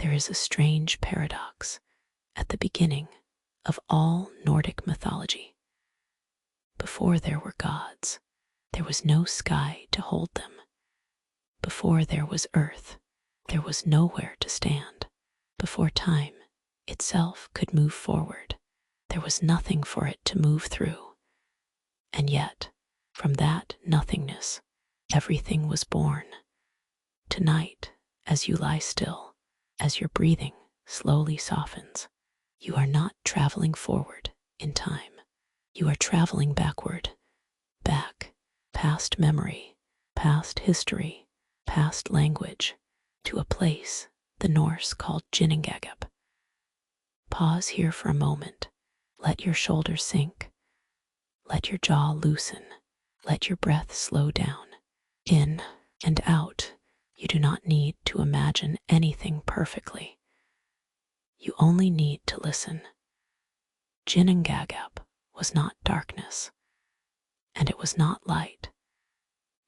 there is a strange paradox at the beginning of all Nordic mythology. Before there were gods, there was no sky to hold them. Before there was earth, there was nowhere to stand. Before time itself could move forward, there was nothing for it to move through. And yet, from that nothingness, everything was born. Tonight, as you lie still, as your breathing slowly softens, you are not traveling forward in time. You are traveling backward, back, past memory, past history, past language, to a place the Norse called Ginnungagap. Pause here for a moment. Let your shoulders sink. Let your jaw loosen. Let your breath slow down. In and out. You do not need to imagine anything perfectly. You only need to listen. Ginnungagap was not darkness, and it was not light.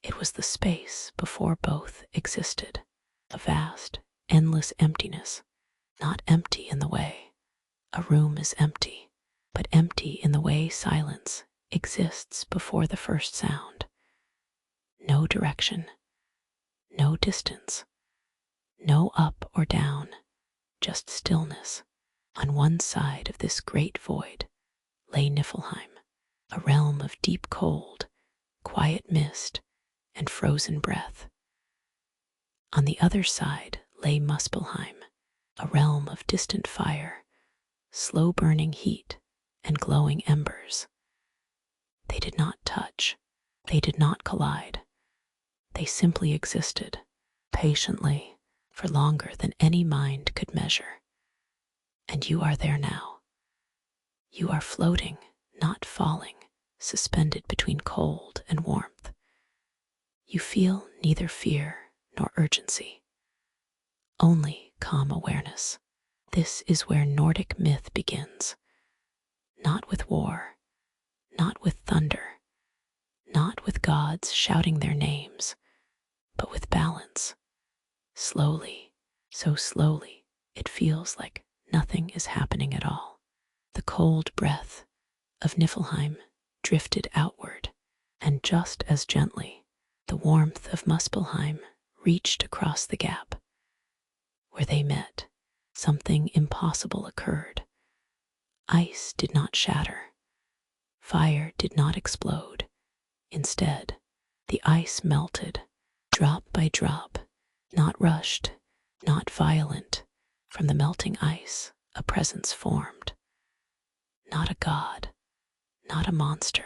It was the space before both existed, a vast, endless emptiness, not empty in the way a room is empty, but empty in the way silence exists before the first sound. No direction, no distance, no up or down, just stillness. On one side of this great void lay Niflheim, a realm of deep cold, quiet mist, and frozen breath. On the other side lay Muspelheim, a realm of distant fire, slow-burning heat, and glowing embers. They did not touch, they did not collide. They simply existed, patiently, for longer than any mind could measure. And you are there now. You are floating, not falling, suspended between cold and warmth. You feel neither fear nor urgency, only calm awareness. This is where Nordic myth begins. Not with war, not with thunder, not with gods shouting their names, but with balance. Slowly, so slowly, it feels like nothing is happening at all. The cold breath of Niflheim drifted outward, and just as gently, the warmth of Muspelheim reached across the gap. Where they met, something impossible occurred. Ice did not shatter. Fire did not explode. Instead, the ice melted, drop by drop, not rushed, not violent. From the melting ice, a presence formed. Not a god, not a monster,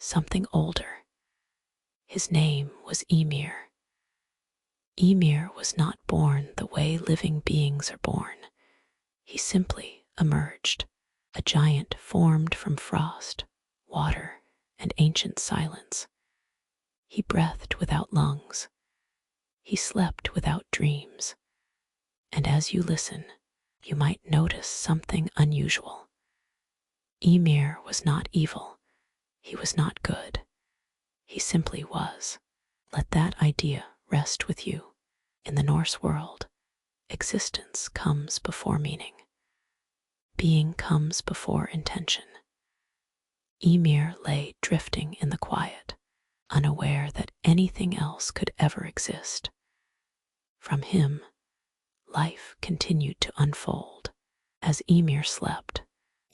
something older. His name was Ymir. Ymir was not born the way living beings are born. He simply emerged, a giant formed from frost, water, and ancient silence. He breathed without lungs. He slept without dreams. And as you listen, you might notice something unusual. Ymir was not evil. He was not good. He simply was. Let that idea rest with you. In the Norse world, existence comes before meaning. Being comes before intention. Ymir lay drifting in the quiet, unaware that anything else could ever exist. From him, life continued to unfold. As Ymir slept,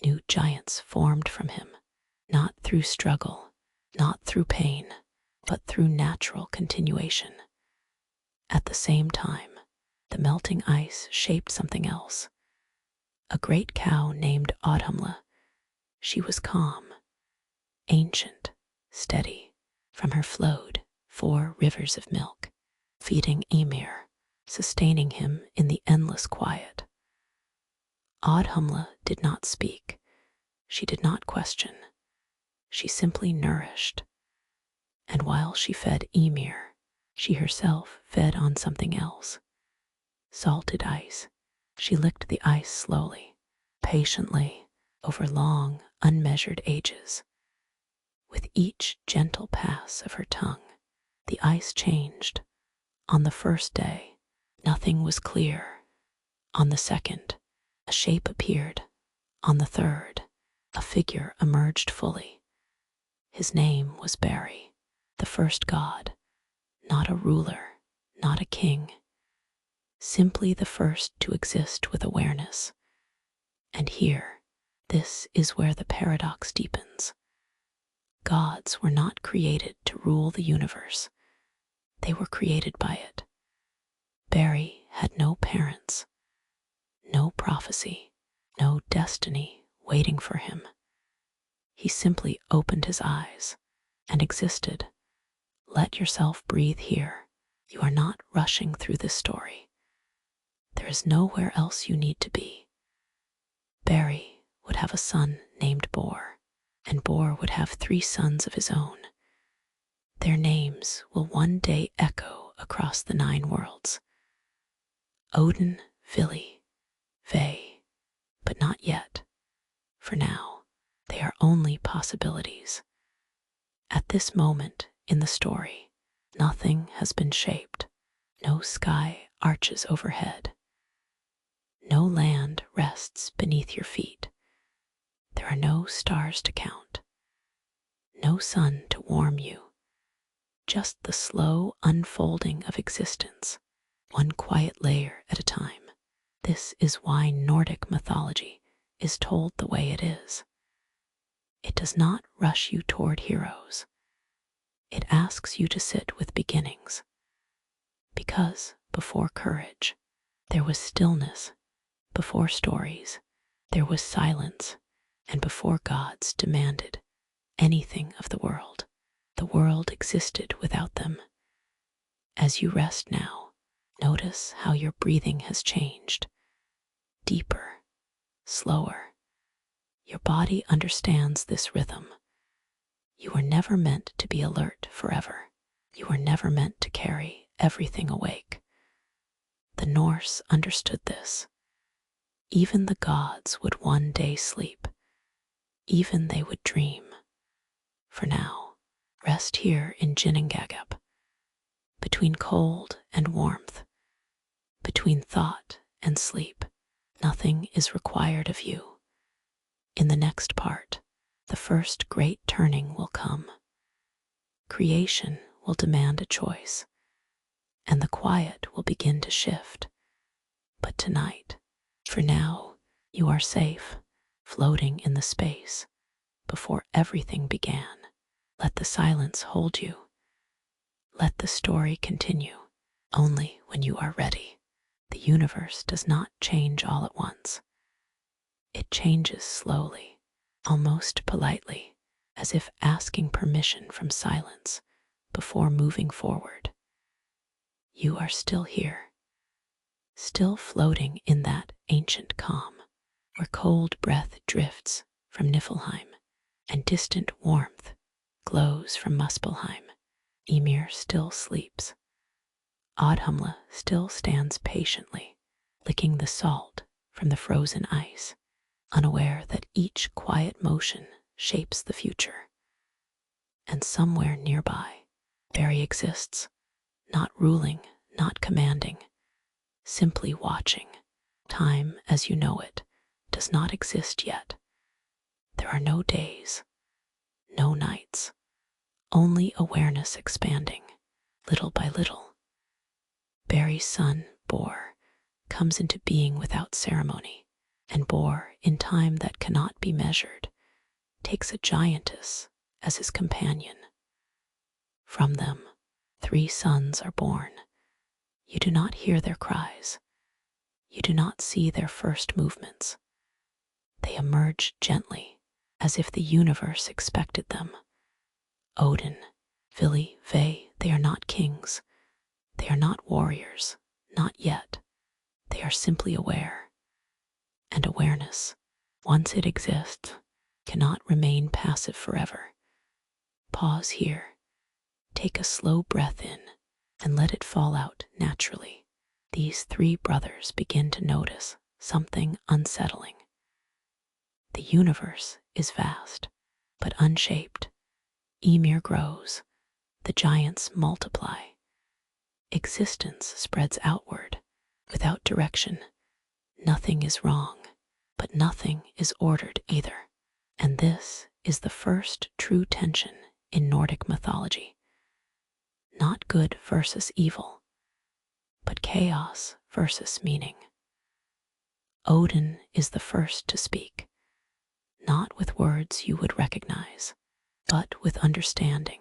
new giants formed from him, not through struggle, not through pain, but through natural continuation. At the same time, the melting ice shaped something else. A great cow named Odhumla. She was calm, ancient, steady. From her flowed 4 rivers of milk, feeding Ymir, sustaining him in the endless quiet. Odhumla did not speak. She did not question. She simply nourished. And while she fed Ymir, she herself fed on something else. Salted ice. She licked the ice slowly, patiently, over long, unmeasured ages. With each gentle pass of her tongue, the ice changed. On the first day, nothing was clear. On the second, a shape appeared. On the third, a figure emerged fully. His name was Barry, the first god, not a ruler, not a king, simply the first to exist with awareness. And here, this is where the paradox deepens. Gods were not created to rule the universe. They were created by it. Barry had no parents, no prophecy, no destiny waiting for him. He simply opened his eyes and existed. Let yourself breathe here. You are not rushing through this story. There is nowhere else you need to be. Barry would have a son named Bor, and Bor would have 3 sons of his own. Their names will one day echo across the 9 worlds. Odin, Vili, Ve, but not yet. For now, they are only possibilities. At this moment in the story, nothing has been shaped. No sky arches overhead. No land rests beneath your feet. There are no stars to count. No sun to warm you. Just the slow unfolding of existence, one quiet layer at a time. This is why Nordic mythology is told the way it is. It does not rush you toward heroes. It asks you to sit with beginnings. Because before courage, there was stillness. Before stories, there was silence. And before gods demanded anything of the world existed without them. As you rest now, notice how your breathing has changed. Deeper, slower. Your body understands this rhythm. You were never meant to be alert forever. You were never meant to carry everything awake. The Norse understood this. Even the gods would one day sleep. Even they would dream. For now, rest here in Ginnungagap, between cold and warmth, between thought and sleep. Nothing is required of you. In the next part, the first great turning will come. Creation will demand a choice, and the quiet will begin to shift. But tonight, for now, you are safe, floating in the space. Before everything began, let the silence hold you. Let the story continue, only when you are ready. The universe does not change all at once. It changes slowly, almost politely, as if asking permission from silence before moving forward. You are still here, still floating in that ancient calm, where cold breath drifts from Niflheim and distant warmth glows from Muspelheim. Ymir still sleeps. Oddhumla still stands patiently, licking the salt from the frozen ice, unaware that each quiet motion shapes the future. And somewhere nearby, Barry exists, not ruling, not commanding, simply watching. Time as you know it does not exist yet. There are no days, no nights, only awareness expanding, little by little. Barry's son, Bor, comes into being without ceremony, and Bor, in time that cannot be measured, takes a giantess as his companion. From them, 3 sons are born. You do not hear their cries. You do not see their first movements. They emerge gently, as if the universe expected them. Odin, Vili, Ve, they are not kings. They are not warriors, not yet. They are simply aware. And awareness, once it exists, cannot remain passive forever. Pause here. Take a slow breath in and let it fall out naturally. These 3 brothers begin to notice something unsettling. The universe is vast, but unshaped. Ymir grows. The giants multiply. Existence spreads outward, without direction. Nothing is wrong, but nothing is ordered either. And this is the first true tension in Nordic mythology. Not good versus evil, but chaos versus meaning. Odin is the first to speak, not with words you would recognize, but with understanding.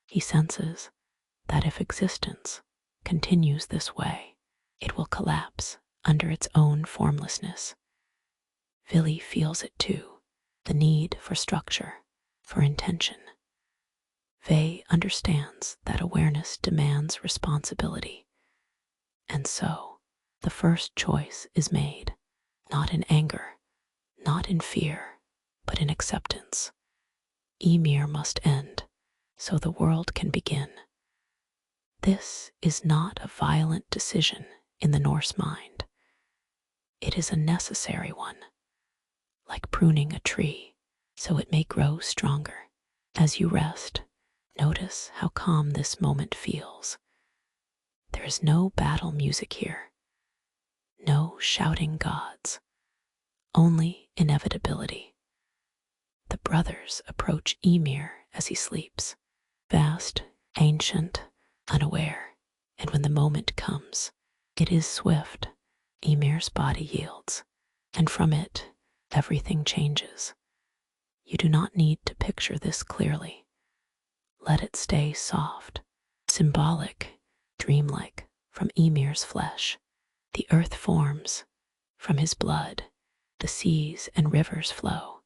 He senses that if existence continues this way, it will collapse under its own formlessness. Vili feels it too, the need for structure, for intention. Ve understands that awareness demands responsibility. And so, the first choice is made, not in anger, not in fear, but in acceptance. Ymir must end, so the world can begin. This is not a violent decision in the Norse mind. It is a necessary one, like pruning a tree, so it may grow stronger. As you rest, notice how calm this moment feels. There is no battle music here, no shouting gods, only inevitability. The brothers approach Ymir as he sleeps, vast, ancient, unaware, and when the moment comes, it is swift. Ymir's body yields, and from it, everything changes. You do not need to picture this clearly. Let it stay soft, symbolic, dreamlike from Ymir's flesh. The earth forms from his blood, the seas and rivers flow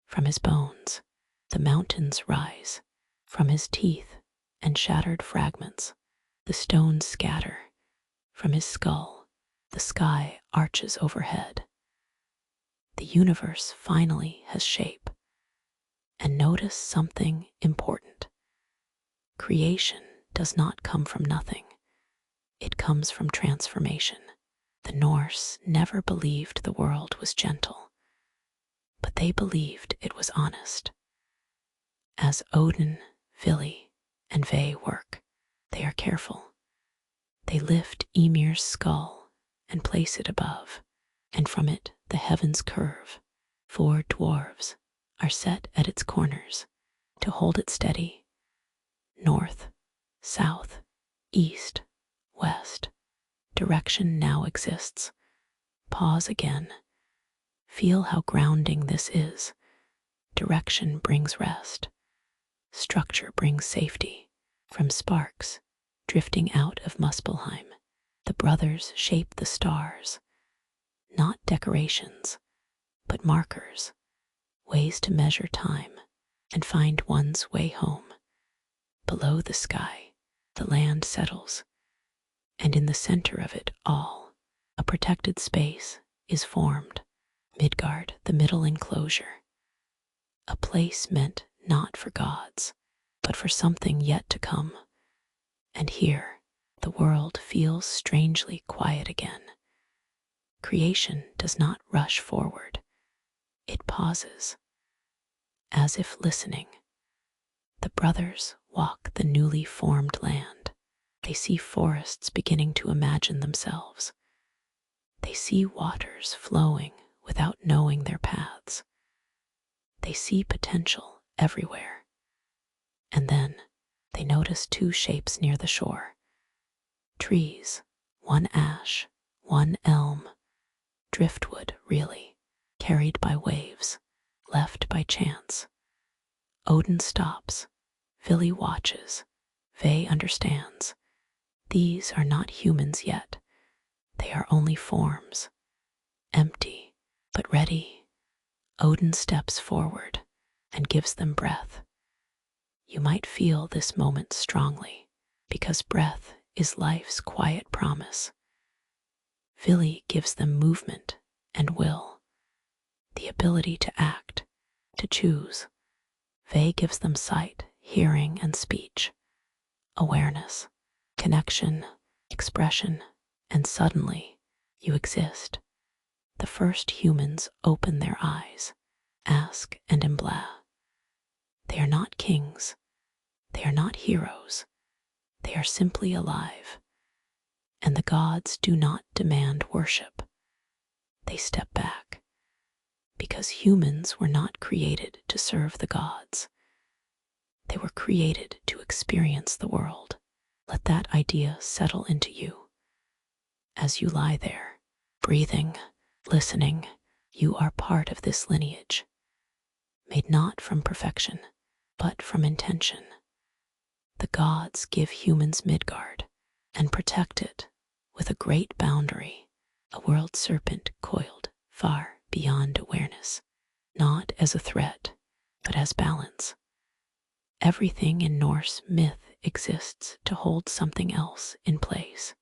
from his bones, the mountains rise from his teeth and shattered fragments. The stones scatter from his skull, the sky arches overhead. The universe finally has shape. And notice something important. Creation does not come from nothing. It comes from transformation. The Norse never believed the world was gentle, but they believed it was honest. As Odin, Vili, and Ve work, they are careful. They lift Ymir's skull and place it above, and from it the heavens curve. 4 dwarves are set at its corners to hold it steady. North, south, east, west. Direction now exists. Pause again. Feel how grounding this is. Direction brings rest. Structure brings safety. From sparks drifting out of Muspelheim, the brothers shape the stars. Not decorations, but markers, ways to measure time and find one's way home. Below the sky, the land settles, and in the center of it all, a protected space is formed. Midgard, the middle enclosure, a place meant not for gods, but for something yet to come. And here, the world feels strangely quiet again. Creation does not rush forward. It pauses, as if listening. The brothers walk the newly formed land. They see forests beginning to imagine themselves. They see waters flowing without knowing their paths. They see potential everywhere. And then they notice 2 shapes near the shore. Trees, one ash, one elm. Driftwood, really, carried by waves, left by chance. Odin stops. Vili watches. Ve understands. These are not humans yet. They are only forms. Empty, but ready. Odin steps forward and gives them breath. You might feel this moment strongly, because breath is life's quiet promise. Vili gives them movement and will, the ability to act, to choose. Ve gives them sight, hearing, and speech, awareness, connection, expression, and suddenly you exist. The first humans open their eyes, ask and embla. They are not kings. They are not heroes. They are simply alive. And the gods do not demand worship. They step back because humans were not created to serve the gods. They were created to experience the world. Let that idea settle into you. As you lie there, breathing, listening, you are part of this lineage, made not from perfection, but from intention. The gods give humans Midgard and protect it with a great boundary, a world serpent coiled far beyond awareness, not as a threat, but as balance. Everything in Norse myth exists to hold something else in place.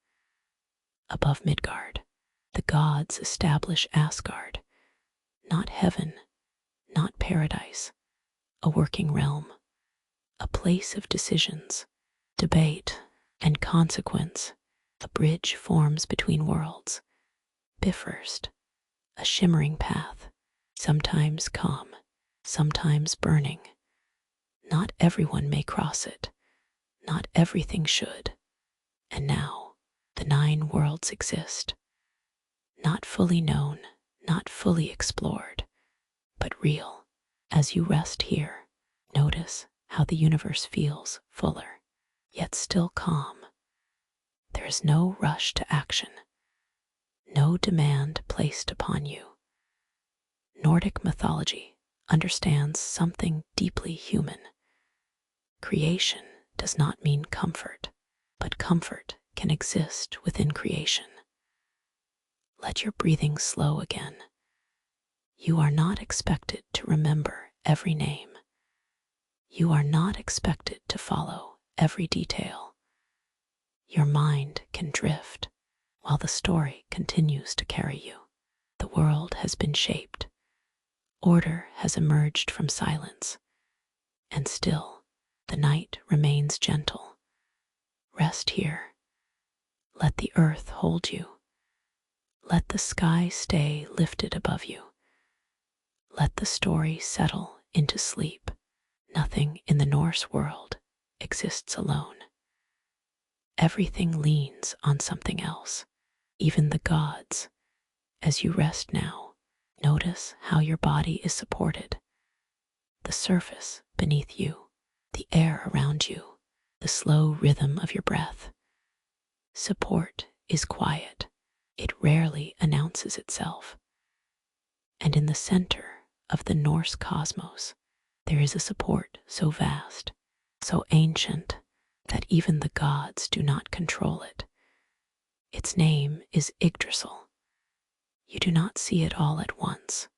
Above Midgard, the gods establish Asgard, not heaven, not paradise, a working realm, a place of decisions, debate, and consequence. A bridge forms between worlds. Bifrost, a shimmering path, sometimes calm, sometimes burning. Not everyone may cross it, not everything should. And now, the 9 worlds exist. Not fully known, not fully explored, but real. As you rest here, notice how the universe feels fuller, yet still calm. There is no rush to action, no demand placed upon you. Nordic mythology understands something deeply human. Creation does not mean comfort, but comfort can exist within creation. Let your breathing slow again. You are not expected to remember every name. You are not expected to follow every detail. Your mind can drift while the story continues to carry you. The world has been shaped. Order has emerged from silence. And still, the night remains gentle. Rest here. Let the earth hold you. Let the sky stay lifted above you. Let the story settle into sleep. Nothing in the Norse world exists alone. Everything leans on something else, even the gods. As you rest now, notice how your body is supported. The surface beneath you, the air around you, the slow rhythm of your breath. Support is quiet. It rarely announces itself. And in the center of the Norse cosmos, there is a support so vast, so ancient, that even the gods do not control it. Its name is Yggdrasil. You do not see it all at once.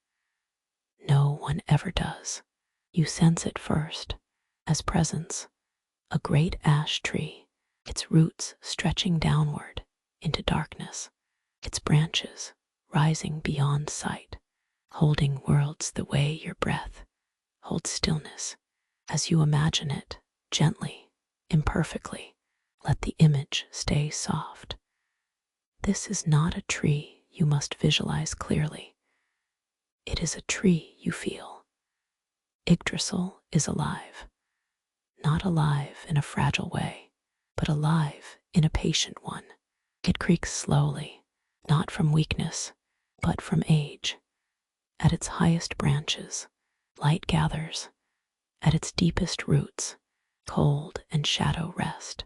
No one ever does. You sense it first, as presence, a great ash tree, its roots stretching downward into darkness, its branches rising beyond sight, holding worlds the way your breath holds stillness. As you imagine it, gently, imperfectly, let the image stay soft. This is not a tree you must visualize clearly. It is a tree you feel. Yggdrasil is alive. Not alive in a fragile way, but alive in a patient one. It creaks slowly, not from weakness, but from age. At its highest branches, light gathers. At its deepest roots, cold and shadow rest.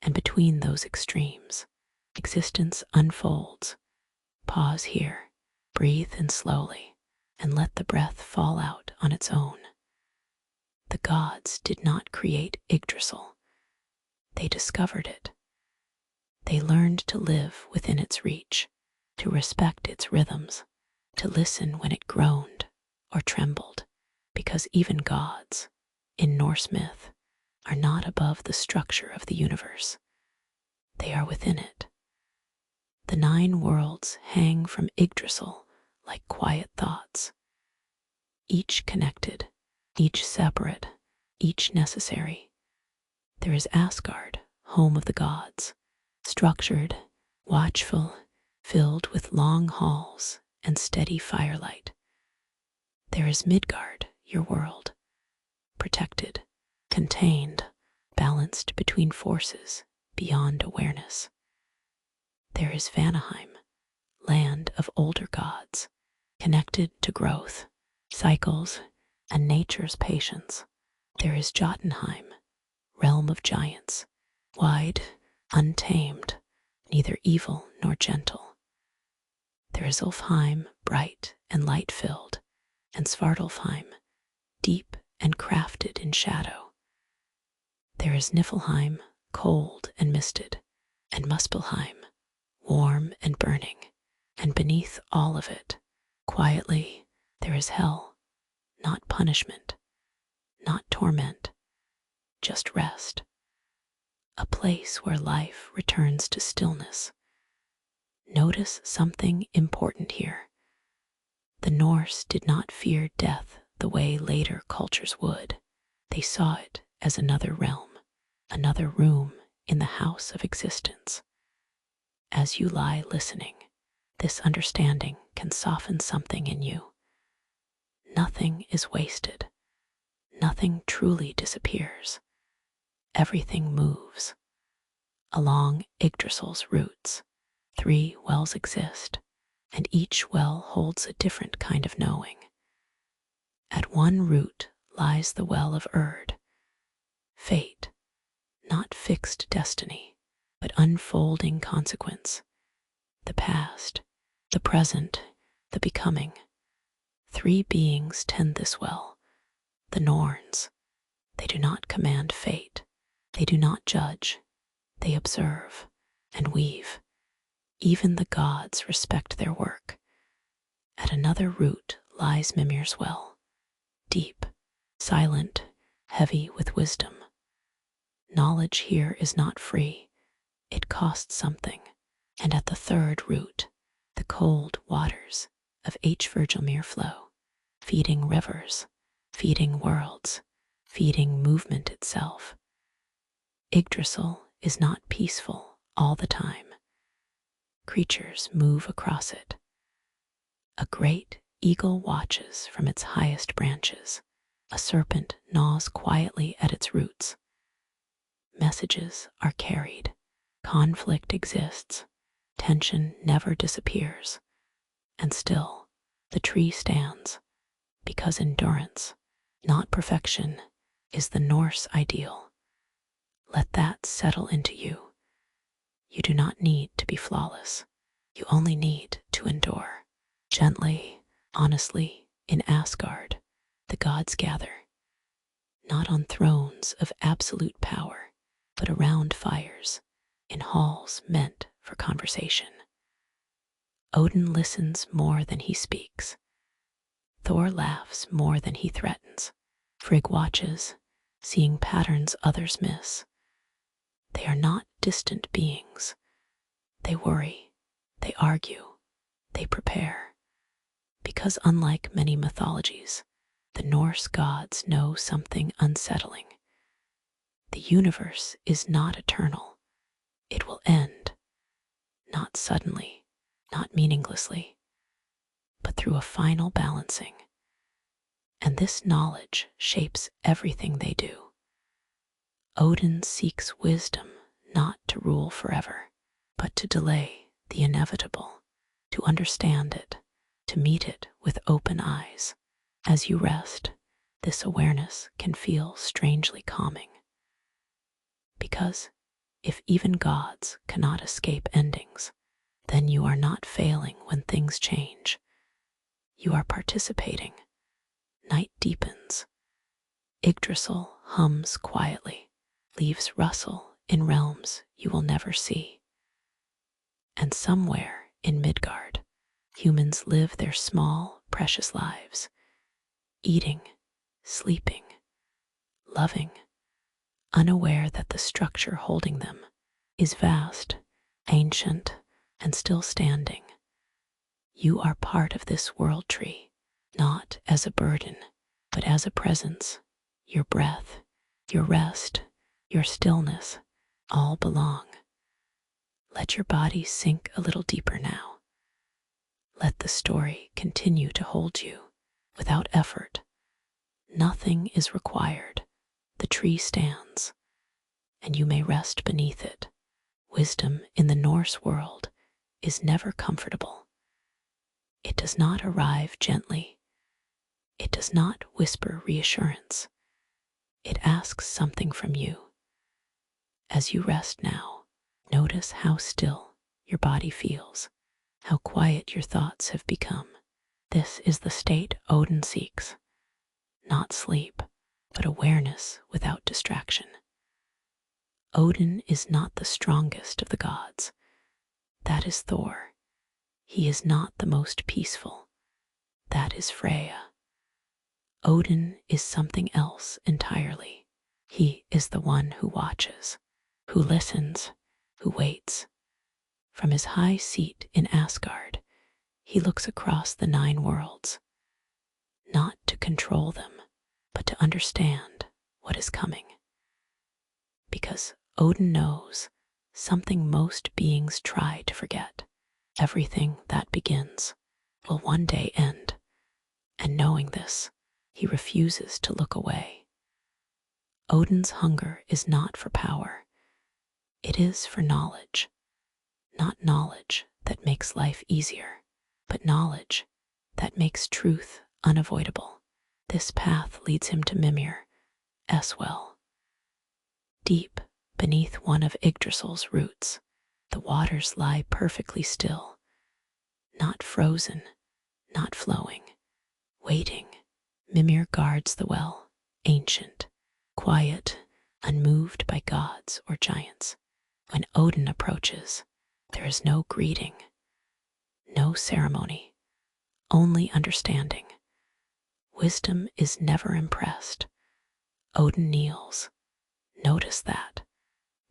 And between those extremes, existence unfolds. Pause here, breathe in slowly, and let the breath fall out on its own. The gods did not create Yggdrasil. They discovered it. They learned to live within its reach, to respect its rhythms, to listen when it groaned or trembled, because even gods, in Norse myth, are not above the structure of the universe. They are within it. The 9 worlds hang from Yggdrasil like quiet thoughts, each connected, each separate, each necessary. There is Asgard, home of the gods, structured, watchful, filled with long halls and steady firelight. There is Midgard, your world, protected, contained, balanced between forces beyond awareness. There is Vanaheim, land land of older gods, connected to growth, cycles, and nature's patience. There is Jotunheim, realm of giants, wide, untamed, neither evil nor gentle. There is Ulfheim, bright and light-filled, and Svartalfheim, deep and crafted in shadow. There is Niflheim, cold and misted, and Muspelheim, warm and burning, and beneath all of it, quietly, there is hell, not punishment, not torment, just rest, a place where life returns to stillness. Notice something important here. The Norse did not fear death the way later cultures would. They saw it as another realm, another room in the house of existence. As you lie listening, this understanding can soften something in you. Nothing is wasted. Nothing truly disappears. Everything moves. Along Yggdrasil's roots, 3 wells exist, and each well holds a different kind of knowing. At one root lies the well of Erd, fate, not fixed destiny, but unfolding consequence, the past, the present, the becoming. 3 beings tend this well, the Norns. They do not command fate, they do not judge, they observe and weave. Even the gods respect their work. At another root lies Mimir's well, deep, silent, heavy with wisdom. Knowledge here is not free, it costs something. And at the 3rd root, the cold waters of Virgilmere flow, feeding rivers, feeding worlds, feeding movement itself. Yggdrasil is not peaceful all the time. Creatures move across it. A great eagle watches from its highest branches. A serpent gnaws quietly at its roots. Messages are carried. Conflict exists. Tension never disappears. And still, the tree stands, because endurance, not perfection, is the Norse ideal. Let that settle into you. You do not need to be flawless. You only need to endure. Gently, honestly, in Asgard, the gods gather, not on thrones of absolute power, but around fires, in halls meant for conversation. Odin listens more than he speaks. Thor laughs more than he threatens. Frigg watches, seeing patterns others miss. They are not distant beings. They worry, they argue, they prepare. Because unlike many mythologies, the Norse gods know something unsettling. The universe is not eternal. It will end, not suddenly, not meaninglessly, but through a final balancing. And this knowledge shapes everything they do. Odin seeks wisdom not to rule forever, but to delay the inevitable, to understand it, to meet it with open eyes. As you rest, this awareness can feel strangely calming. Because if even gods cannot escape endings, then you are not failing when things change. You are participating. Night deepens. Yggdrasil hums quietly, leaves rustle in realms you will never see. And somewhere in Midgard, humans live their small, precious lives, eating, sleeping, loving, unaware that the structure holding them is vast, ancient, and still standing. You are part of this world tree, not as a burden, but as a presence. Your breath, your rest, your stillness, all belong. Let your body sink a little deeper now. Let the story continue to hold you without effort. Nothing is required. The tree stands, and you may rest beneath it. Wisdom in the Norse world is never comfortable. does not arrive gently. It does not whisper reassurance. It asks something from you. As you rest now, notice how still your body feels, how quiet your thoughts have become. This is the state Odin seeks. Not sleep, but awareness without distraction. Odin is not the strongest of the gods. That is Thor. He is not the most peaceful. That is Freyr. Odin is something else entirely. He is the one who watches, who listens, who waits. From his high seat in Asgard, he looks across the 9 worlds, not to control them, but to understand what is coming. Because Odin knows something most beings try to forget. Everything that begins will one day end, and knowing this, he refuses to look away. Odin's hunger is not for power. It is for knowledge. Not knowledge that makes life easier, but knowledge that makes truth unavoidable. This path leads him to Mimir's well. Deep beneath one of Yggdrasil's roots, the waters lie perfectly still, not frozen, not flowing, waiting. Mimir guards the well, ancient, quiet, unmoved by gods or giants. When Odin approaches, there is no greeting, no ceremony, only understanding. Wisdom is never impressed. Odin kneels. Notice that.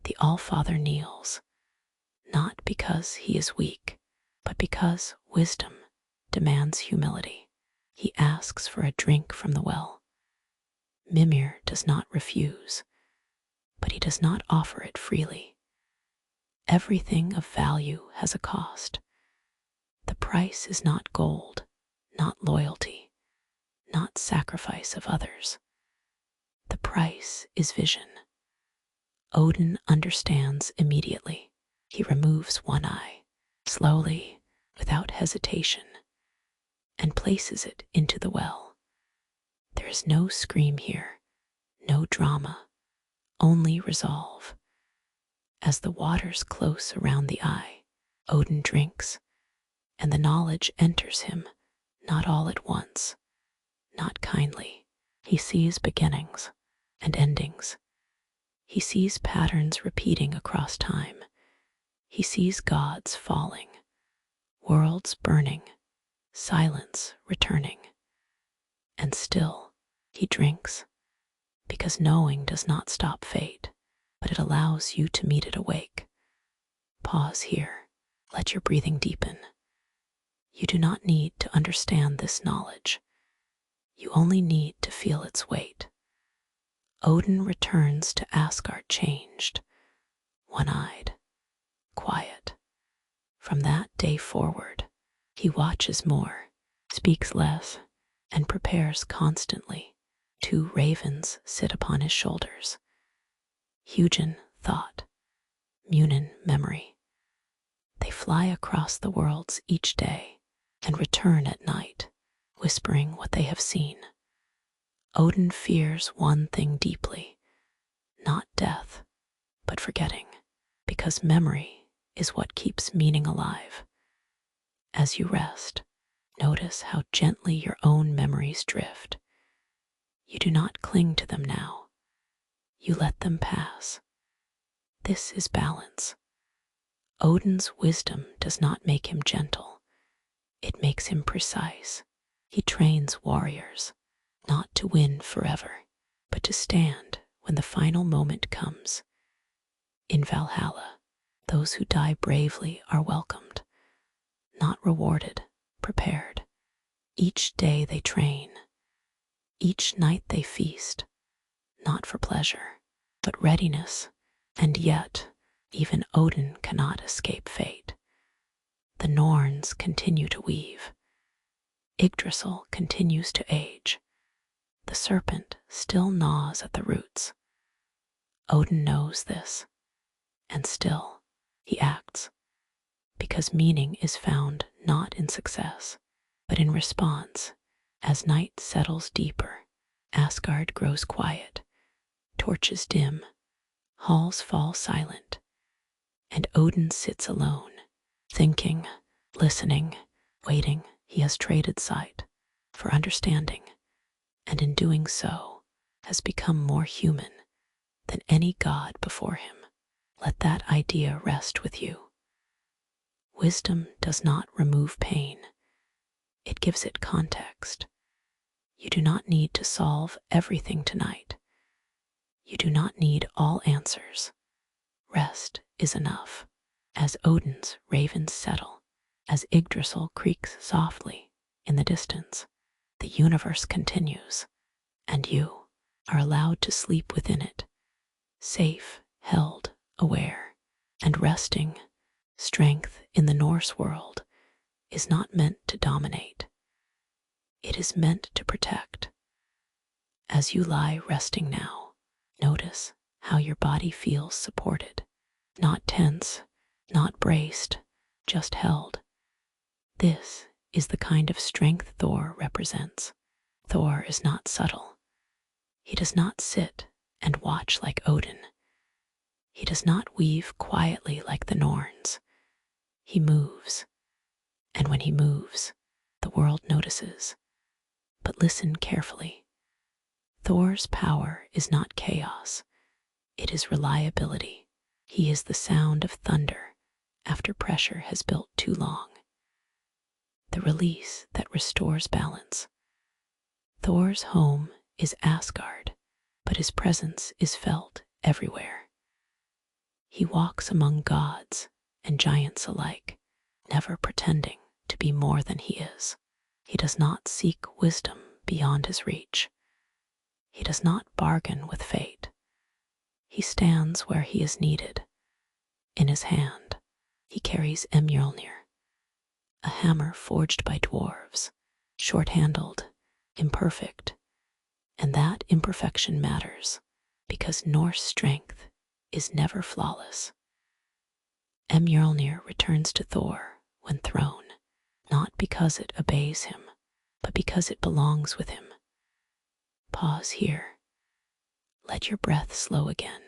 The Allfather kneels, not because he is weak, but because wisdom demands humility. He asks for a drink from the well. Mimir does not refuse, but he does not offer it freely. Everything of value has a cost. The price is not gold, not loyalty, not sacrifice of others. The price is vision. Odin understands immediately. He removes one eye, slowly, without hesitation, and places it into the well. There is no scream here, no drama, only resolve. As the waters close around the eye, Odin drinks, and the knowledge enters him, not all at once, not kindly. He sees beginnings and endings. He sees patterns repeating across time. He sees gods falling, worlds burning, silence returning. And still he drinks, because knowing does not stop fate, but it allows you to meet it awake. Pause here. Let your breathing deepen. You do not need to understand this knowledge. You only need to feel its weight. Odin returns to Asgard changed, one-eyed, quiet. From that day forward, he watches more, speaks less, and prepares constantly. 2 ravens sit upon his shoulders. Hugin, thought, Munin, memory. They fly across the worlds each day and return at night, whispering what they have seen. Odin fears one thing deeply, not death, but forgetting, because memory is what keeps meaning alive. As you rest, notice how gently your own memories drift. You do not cling to them now. You let them pass. This is balance. Odin's wisdom does not make him gentle. It makes him precise. He trains warriors, not to win forever, but to stand when the final moment comes. In Valhalla, those who die bravely are welcomed, not rewarded, prepared. Each day they train. Each night they feast, not for pleasure, but readiness. And yet, even Odin cannot escape fate. The Norns continue to weave. Yggdrasil continues to age. The serpent still gnaws at the roots. Odin knows this, and still he acts, because meaning is found not in success, but But in response, as night settles deeper, Asgard grows quiet, torches dim, halls fall silent, and Odin sits alone, thinking, listening, waiting. He has traded sight for understanding, and in doing so has become more human than any god before him. Let that idea rest with you. Wisdom does not remove pain, it gives it context. You do not need to solve everything tonight. You do not need all answers. Rest is enough. As Odin's ravens settle, as Yggdrasil creaks softly in the distance, the universe continues, and you are allowed to sleep within it, safe, held, aware, and resting. Strength in the Norse world is not meant to dominate. It is meant to protect. As you lie resting now, notice how your body feels supported, not tense, not braced, just held. This is the kind of strength Thor represents. Thor is not subtle. He does not sit and watch like Odin. He does not weave quietly like the Norns. He moves, and when he moves, the world notices. But listen carefully. Thor's power is not chaos. It is reliability. He is the sound of thunder after pressure has built too long. The release that restores balance. Thor's home is Asgard, but his presence is felt everywhere. He walks among gods and giants alike, never pretending to be more than he is. He does not seek wisdom beyond his reach. He does not bargain with fate. He stands where he is needed. In his hand, he carries Mjolnir, a hammer forged by dwarves, short-handled, imperfect, and that imperfection matters because Norse strength is never flawless. Mjolnir returns to Thor when thrown, not because it obeys him, but because it belongs with him. Pause here. Let your breath slow again.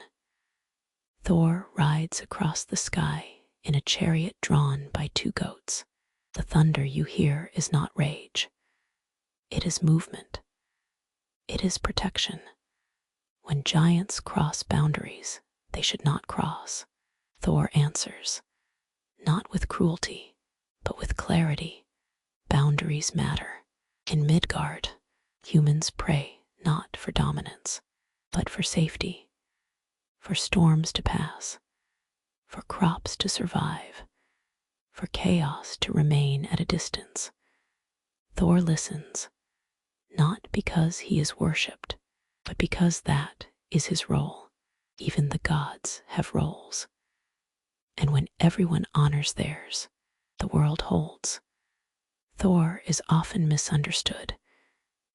Thor rides across the sky in a chariot drawn by two goats. The thunder you hear is not rage. It is movement. It is protection. When giants cross boundaries they should not cross, Thor answers, not with cruelty, but with clarity. Boundaries matter. In Midgard, humans pray not for dominance, but for safety, for storms to pass, for crops to survive, for chaos to remain at a distance. Thor listens, not because he is worshipped, but because that is his role. Even the gods have roles. And when everyone honors theirs, the world holds. Thor is often misunderstood.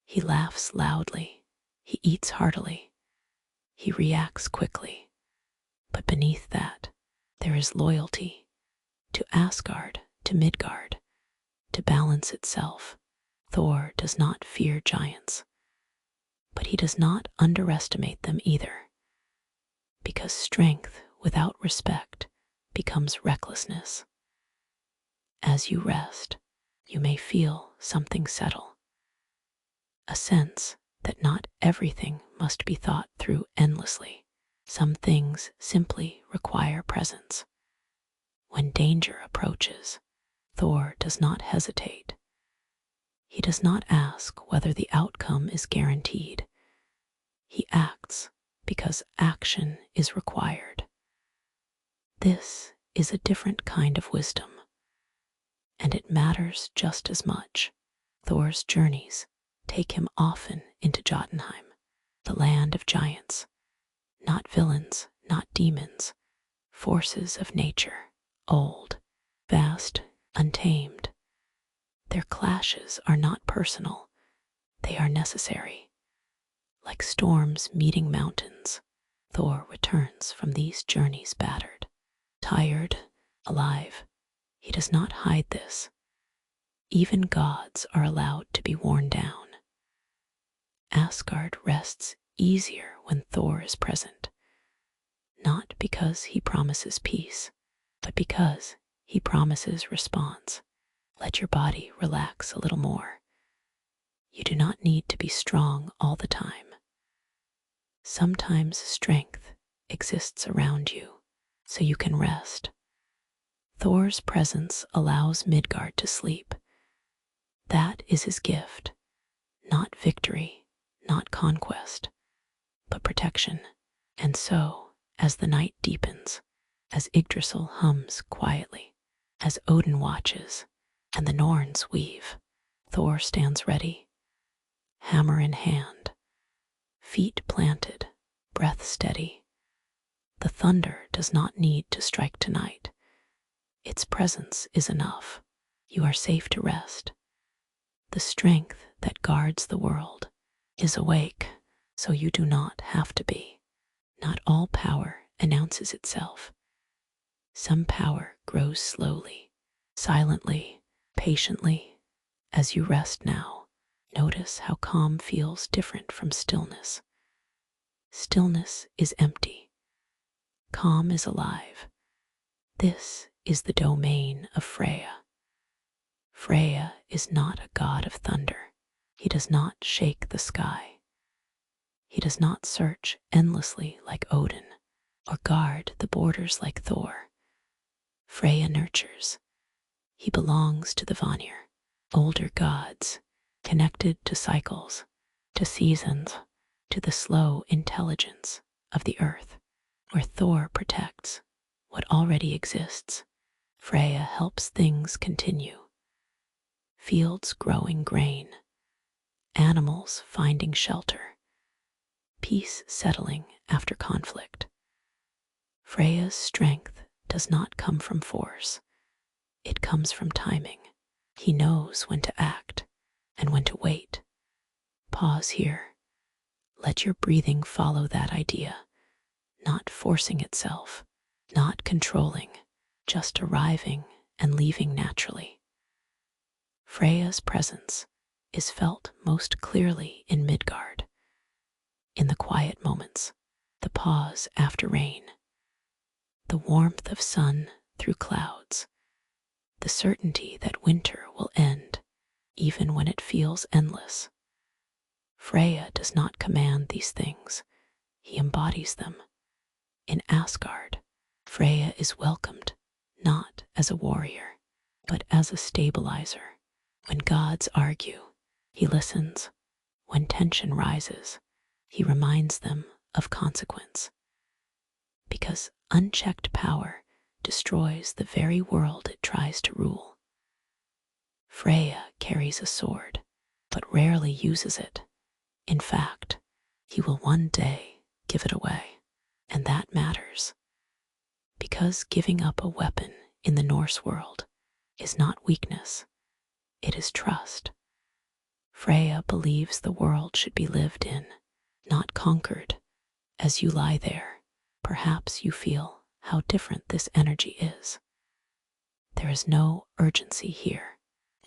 He laughs loudly. He eats heartily. He reacts quickly. But beneath that, there is loyalty to Asgard, to Midgard, to balance itself. Thor does not fear giants, but he does not underestimate them either, because strength without respect becomes recklessness. As you rest, you may feel something settle, a sense that not everything must be thought through endlessly. Some things simply require presence. When danger approaches, Thor does not hesitate. He does not ask whether the outcome is guaranteed. He acts because action is required. This is a different kind of wisdom, and it matters just as much. Thor's journeys take him often into Jotunheim, the land of giants, not villains, not demons, forces of nature, old, vast, untamed. Their clashes are not personal, they are necessary. Like storms meeting mountains, Thor returns from these journeys battered, tired, alive. He does not hide this. Even gods are allowed to be worn down. Asgard rests easier when Thor is present, not because he promises peace, but because he promises response. Let your body relax a little more. You do not need to be strong all the time. Sometimes strength exists around you, so you can rest. Thor's presence allows Midgard to sleep. That is his gift, not victory, not conquest, but protection. And so, as the night deepens, as Yggdrasil hums quietly, as Odin watches, and the Norns weave, Thor stands ready, hammer in hand, feet planted, breath steady. The thunder does not need to strike tonight. Its presence is enough. You are safe to rest. The strength that guards the world is awake, so you do not have to be. Not all power announces itself. Some power grows slowly, silently, patiently. As you rest now, notice how calm feels different from stillness. Stillness is empty. Calm is alive. This is the domain of Freya. Freya is not a god of thunder. He does not shake the sky. He does not search endlessly like Odin, or guard the borders like Thor. Freya nurtures. He belongs to the Vanir, older gods, connected to cycles, to seasons, to the slow intelligence of the earth. Where Thor protects what already exists, Freya helps things continue. Fields growing grain, animals finding shelter, peace settling after conflict. Freya's strength does not come from force. It comes from timing. He knows when to act and when to wait. Pause here. Let your breathing follow that idea, not forcing itself, not controlling, just arriving and leaving naturally. Freya's presence is felt most clearly in Midgard, in the quiet moments, the pause after rain, the warmth of sun through clouds, the certainty that winter will end, even when it feels endless. Freya does not command these things, he embodies them. In Asgard, Freya is welcomed not as a warrior, but as a stabilizer. When gods argue, he listens. When tension rises, he reminds them of consequence. Because unchecked power destroys the very world it tries to rule. Freya carries a sword, but rarely uses it. In fact, he will one day give it away, and that matters. Because giving up a weapon in the Norse world is not weakness, it is trust. Freya believes the world should be lived in, not conquered. As you lie there, perhaps you feel how different this energy is. There is no urgency here,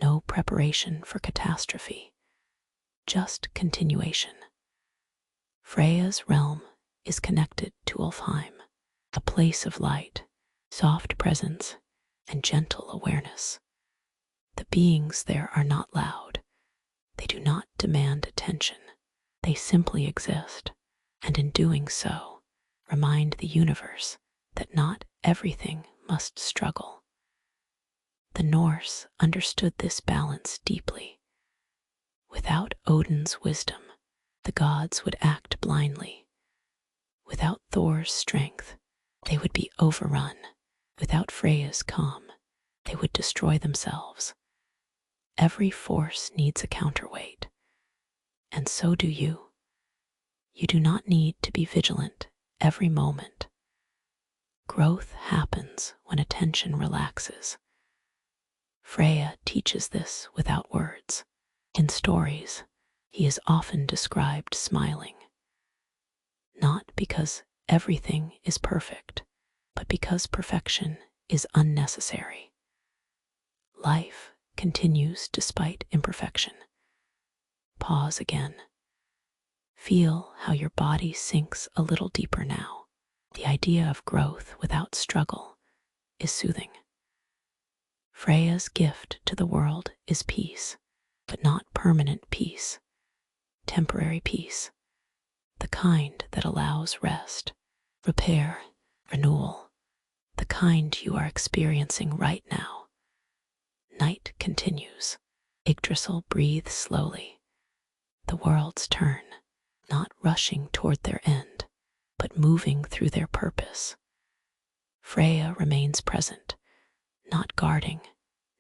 no preparation for catastrophe, just continuation. Freya's realm is connected to Ulfheim, a place of light, soft presence, and gentle awareness. The beings there are not loud. They do not demand attention. They simply exist, and in doing so, remind the universe that not everything must struggle. The Norse understood this balance deeply. Without Odin's wisdom, the gods would act blindly. Without Thor's strength, they would be overrun. Without Freya's calm, they would destroy themselves. Every force needs a counterweight, and so do you. You do not need to be vigilant every moment. Growth happens when attention relaxes. Freya teaches this without words. In stories, he is often described smiling. Not because everything is perfect, but because perfection is unnecessary. Life continues despite imperfection. Pause again. Feel how your body sinks a little deeper now. The idea of growth without struggle is soothing. Freya's gift to the world is peace, but not permanent peace, temporary peace, the kind that allows rest, repair, renewal, the kind you are experiencing right now. Night continues. Yggdrasil breathes slowly. The worlds turn, not rushing toward their end, but moving through their purpose. Freya remains present, not guarding,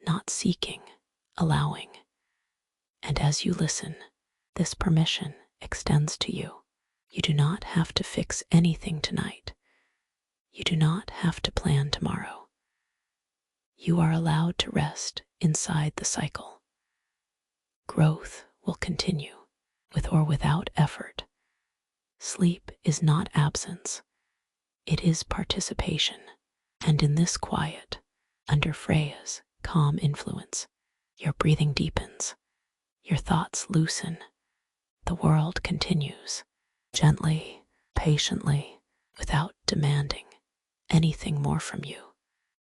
not seeking, allowing. And as you listen, this permission extends to you. You do not have to fix anything tonight. You do not have to plan tomorrow. You are allowed to rest inside the cycle. Growth will continue, with or without effort. Sleep is not absence. It is participation. And in this quiet, under Freya's calm influence, your breathing deepens, your thoughts loosen. The world continues, gently, patiently, without demanding anything more from you.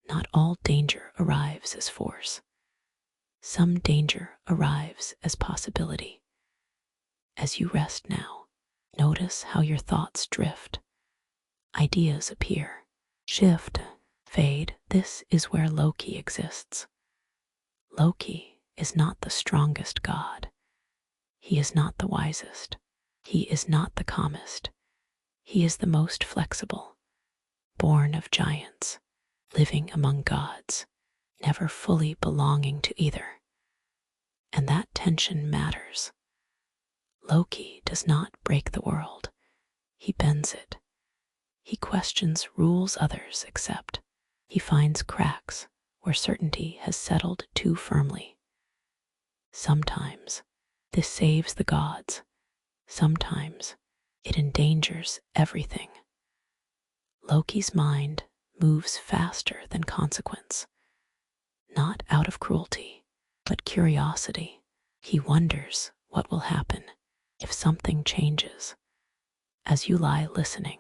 Not all danger arrives as force. Some danger arrives as possibility. As you rest now, notice how your thoughts drift. Ideas appear, shift, fade. This is where Loki exists. Loki is not the strongest god. He is not the wisest. He is not the calmest. He is the most flexible, born of giants, living among gods, never fully belonging to either. And that tension matters. Loki does not break the world. He bends it. He questions rules others accept. He finds cracks where certainty has settled too firmly. Sometimes this saves the gods. Sometimes it endangers everything. Loki's mind moves faster than consequence, not out of cruelty, but curiosity. He wonders what will happen if something changes. As you lie listening,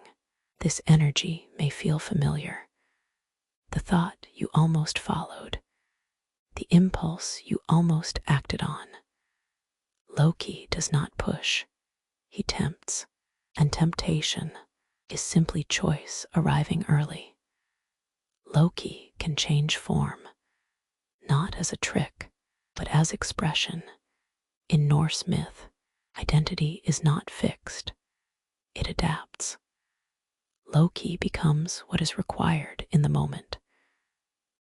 this energy may feel familiar. The thought you almost followed, the impulse you almost acted on. Loki does not push, he tempts, and temptation is simply choice arriving early. Loki can change form, not as a trick, but as expression. In Norse myth, identity is not fixed, it adapts. Loki becomes what is required in the moment.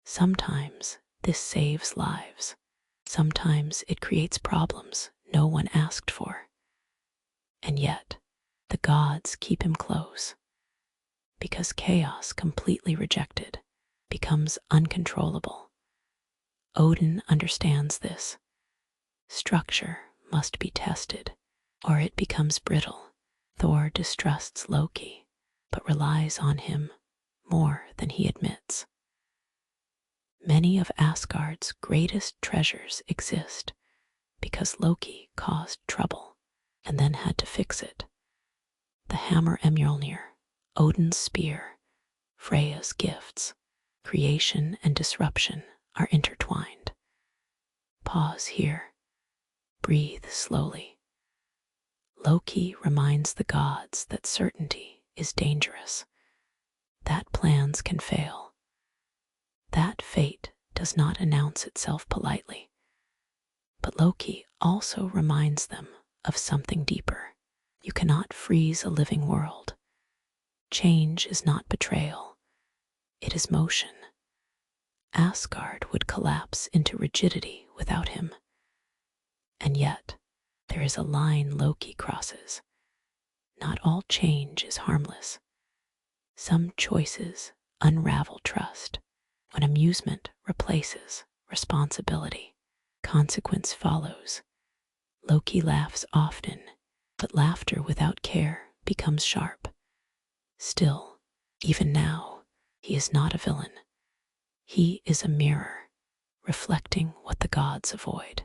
Sometimes this saves lives. Sometimes it creates problems no one asked for. And yet, the gods keep him close, because chaos completely rejected becomes uncontrollable. Odin understands this. Structure must be tested, or it becomes brittle. Thor distrusts Loki, but relies on him more than he admits. Many of Asgard's greatest treasures exist because Loki caused trouble and then had to fix it. The hammer Mjolnir, Odin's spear, Freya's gifts, creation and disruption are intertwined. Pause here. Breathe slowly. Loki reminds the gods that certainty is dangerous, that plans can fail, that fate does not announce itself politely. But Loki also reminds them of something deeper. You cannot freeze a living world. Change is not betrayal, it is motion. Asgard would collapse into rigidity without him. And yet, there is a line Loki crosses. Not all change is harmless. Some choices unravel trust. When amusement replaces responsibility, consequence follows. Loki laughs often, but laughter without care becomes sharp. Still, even now, he is not a villain. He is a mirror, reflecting what the gods avoid.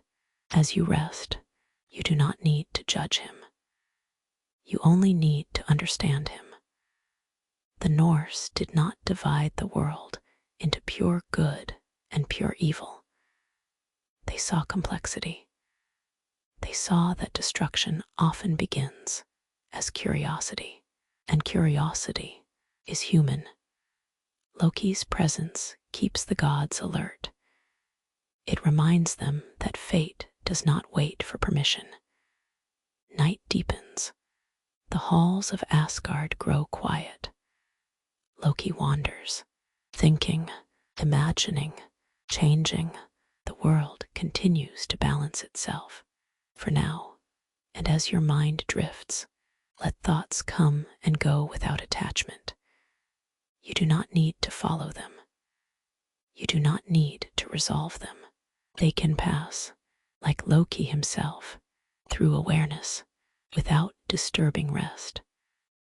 As you rest, you do not need to judge him. You only need to understand him. The Norse did not divide the world into pure good and pure evil. They saw complexity. They saw that destruction often begins as curiosity, and curiosity is human. Loki's presence keeps the gods alert. It reminds them that fate does not wait for permission. Night deepens. The halls of Asgard grow quiet. Loki wanders, thinking, imagining, changing. The world continues to balance itself. For now, and as your mind drifts, let thoughts come and go without attachment. You do not need to follow them. You do not need to resolve them. They can pass, like Loki himself, through awareness, without disturbing rest.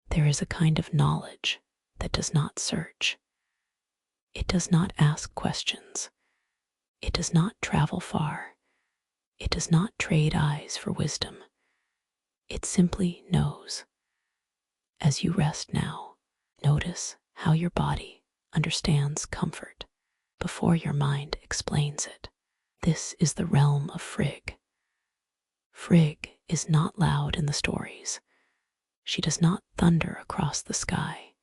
There is a kind of knowledge that does not search. It does not ask questions. It does not travel far. It does not trade eyes for wisdom. It simply knows. As you rest now, notice how your body understands comfort before your mind explains it. This is the realm of Frigg. Frigg is not loud in the stories. She does not thunder across the sky.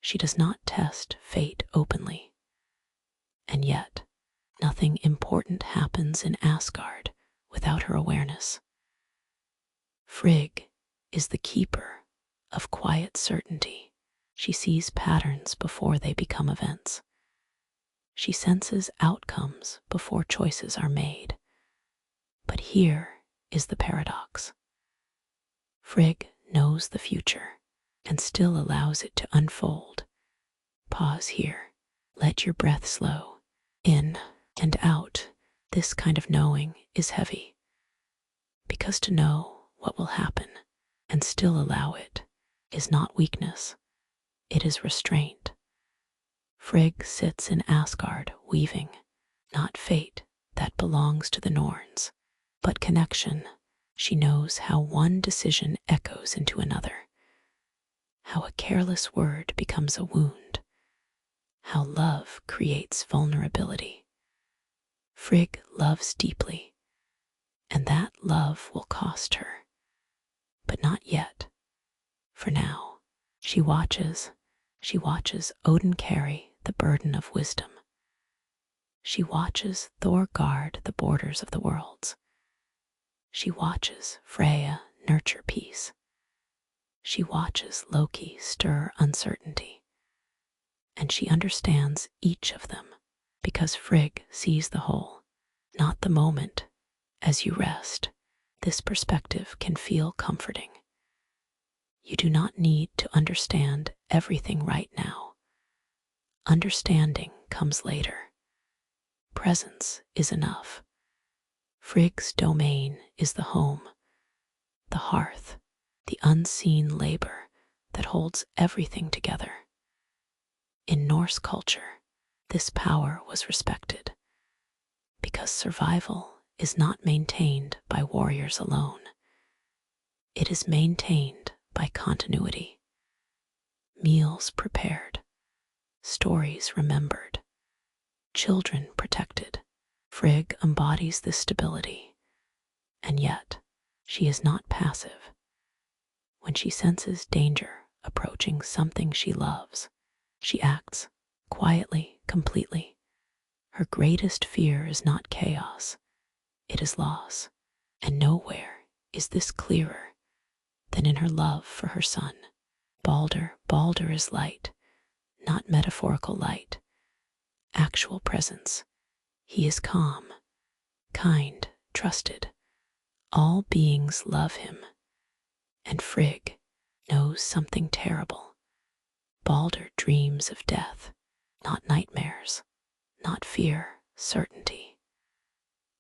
She does not test fate openly. And yet, nothing important happens in Asgard without her awareness. Frigg is the keeper of quiet certainty. She sees patterns before they become events. She senses outcomes before choices are made. But here is the paradox. Frigg knows the future and still allows it to unfold. Pause here. Let your breath slow. In and out. This kind of knowing is heavy. Because to know what will happen and still allow it is not weakness. It is restraint. Frigg sits in Asgard weaving, not fate that belongs to the Norns, but connection. She knows how one decision echoes into another, how a careless word becomes a wound, how love creates vulnerability. Frigg loves deeply, and that love will cost her. But not yet. For now, she watches Odin carry the burden of wisdom. She watches Thor guard the borders of the worlds. She watches Freyr nurture peace. She watches Loki stir uncertainty. And she understands each of them because Frigg sees the whole, not the moment. As you rest, this perspective can feel comforting. You do not need to understand everything right now. Understanding comes later. Presence is enough. Frigg's domain is the home, the hearth, the unseen labor that holds everything together. In Norse culture, this power was respected because survival is not maintained by warriors alone. It is maintained by continuity. Meals prepared, stories remembered, children protected. Frigg embodies this stability, and yet she is not passive. When she senses danger approaching something she loves, she acts quietly, completely. Her greatest fear is not chaos, it is loss, and nowhere is this clearer than in her love for her son. Balder is light, not metaphorical light, actual presence. He is calm, kind, trusted. All beings love him, and Frigg knows something terrible. Balder dreams of death, not nightmares, not fear, certainty.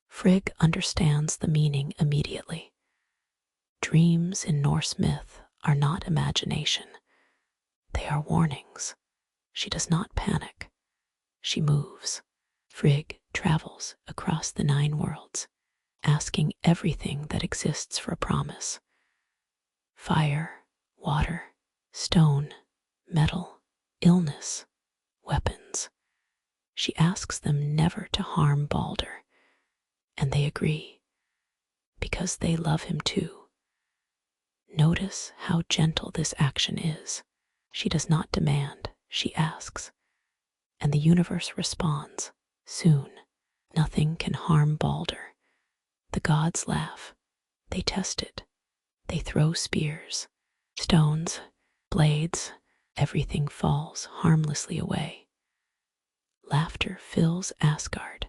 Frigg understands the meaning immediately. Dreams in Norse myth are not imagination. They are warnings. She does not panic. She moves. Frigg travels across the 9 worlds, asking everything that exists for a promise. Fire, water, stone, metal, illness, weapons. She asks them never to harm Balder, and they agree, because they love him too. Notice how gentle this action is. She does not demand, she asks, and the universe responds, soon. Nothing can harm Balder. The gods laugh. They test it. They throw spears, stones, blades. Everything falls harmlessly away. Laughter fills Asgard.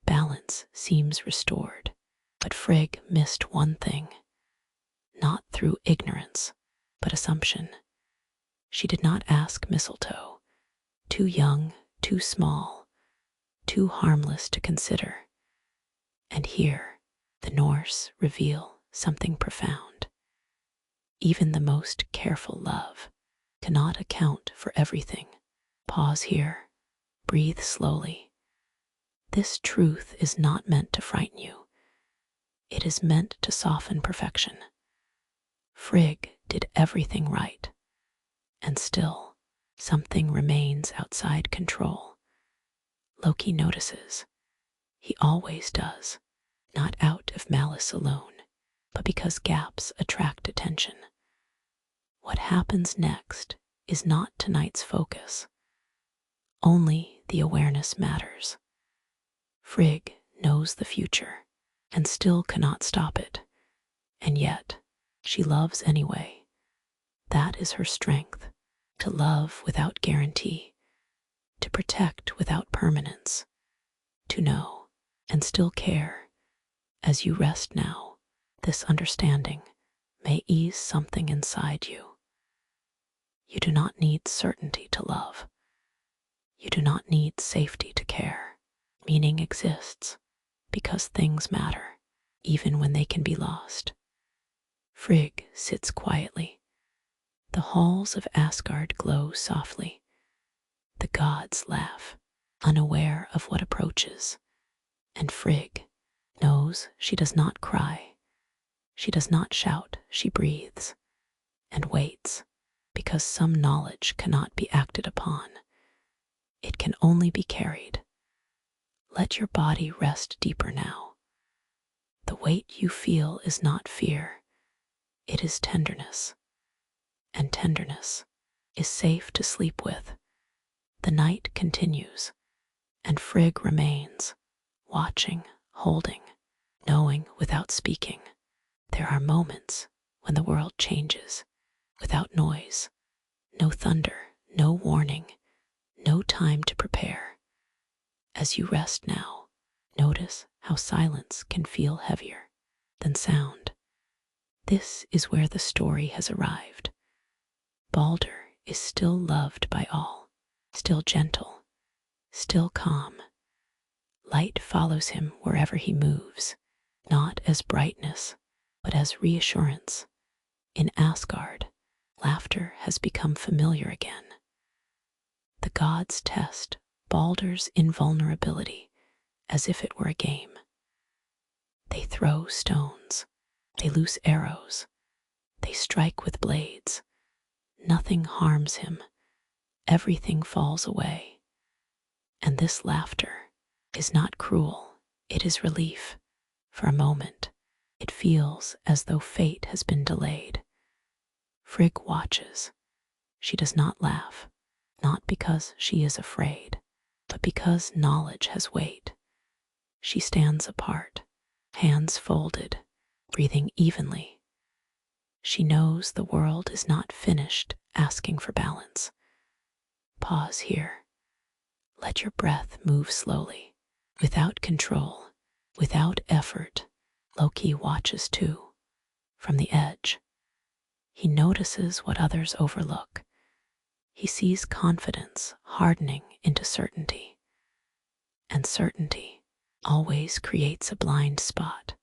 Balance seems restored. But Frigg missed one thing. Not through ignorance, but assumption. She did not ask mistletoe. Too young, too small, too harmless to consider. And here, the Norse reveal something profound. Even the most careful love cannot account for everything. Pause here. Breathe slowly. This truth is not meant to frighten you. It is meant to soften perfection. Frigg did everything right, and still something remains outside control. Loki notices. He always does, not out of malice alone, but because gaps attract attention. What happens next is not tonight's focus. Only the awareness matters. Frigg knows the future and still cannot stop it, and yet she loves anyway. That is her strength, to love without guarantee, to protect without permanence, to know and still care. As you rest now, this understanding may ease something inside you. You do not need certainty to love. You do not need safety to care. Meaning exists because things matter, even when they can be lost. Frigg sits quietly. The halls of Asgard glow softly. The gods laugh, unaware of what approaches. And Frigg knows she does not cry. She does not shout, she breathes and waits, because some knowledge cannot be acted upon. It can only be carried. Let your body rest deeper now. The weight you feel is not fear. It is tenderness. And tenderness is safe to sleep with. The night continues, and Frigg remains, watching, holding, knowing without speaking. There are moments when the world changes, without noise, no thunder, no warning, no time to prepare. As you rest now, notice how silence can feel heavier than sound. This is where the story has arrived. Balder is still loved by all, still gentle, still calm. Light follows him wherever he moves, not as brightness, but as reassurance. In Asgard, laughter has become familiar again. The gods test Balder's invulnerability as if it were a game. They throw stones, they loose arrows, they strike with blades. Nothing harms him. Everything falls away. And this laughter is not cruel, it is relief. For a moment, it feels as though fate has been delayed. Frigg watches. She does not laugh, not because she is afraid, but because knowledge has weight. She stands apart, hands folded, breathing evenly. She knows the world is not finished asking for balance. Pause here. Let your breath move slowly, without control, without effort. Loki watches too, from the edge. He notices what others overlook. He sees confidence hardening into certainty. And certainty always creates a blind spot.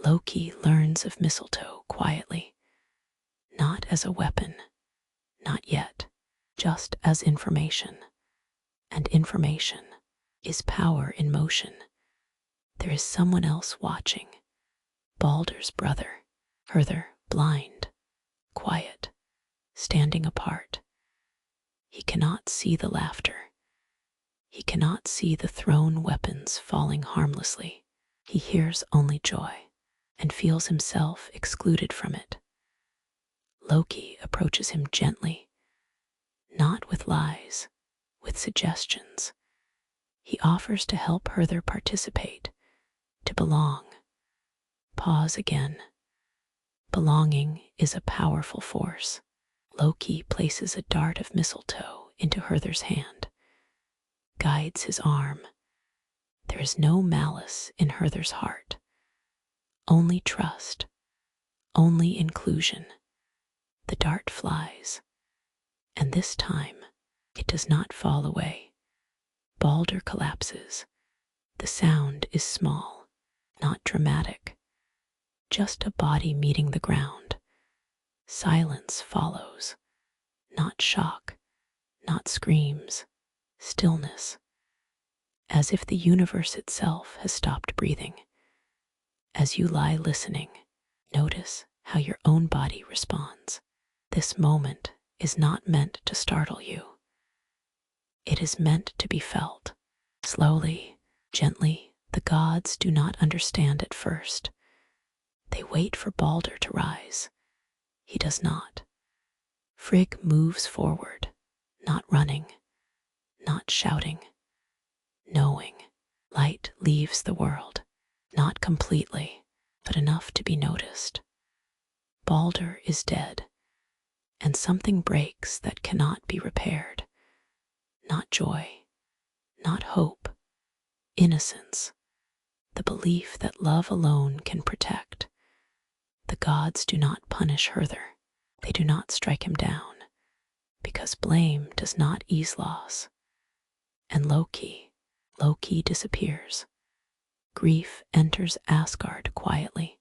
Loki learns of mistletoe quietly, not as a weapon, not yet, just as information. And information is power in motion. There is someone else watching. Baldur's brother, Herther, blind, quiet, standing apart. He cannot see the laughter. He cannot see the thrown weapons falling harmlessly. He hears only joy and feels himself excluded from it. Loki approaches him gently, not with lies, with suggestions. He offers to help Herther participate, to belong. Pause again. Belonging is a powerful force. Loki places a dart of mistletoe into Herther's hand, guides his arm. There is no malice in Herther's heart, only trust, only inclusion. The dart flies, and this time it does not fall away. Baldur collapses. The sound is small, not dramatic, just a body meeting the ground. Silence follows, not shock, not screams, stillness, as if the universe itself has stopped breathing. As you lie listening, notice how your own body responds. This moment is not meant to startle you. It is meant to be felt. Slowly, gently. The gods do not understand at first. They wait for Baldur to rise. He does not. Frigg moves forward, not running, not shouting, knowing. Light leaves the world, not completely, but enough to be noticed. Baldur is dead, and something breaks that cannot be repaired. Not joy, not hope, innocence, the belief that love alone can protect. The gods do not punish Herther. They do not strike him down, because blame does not ease loss. And Loki disappears. Grief enters Asgard quietly,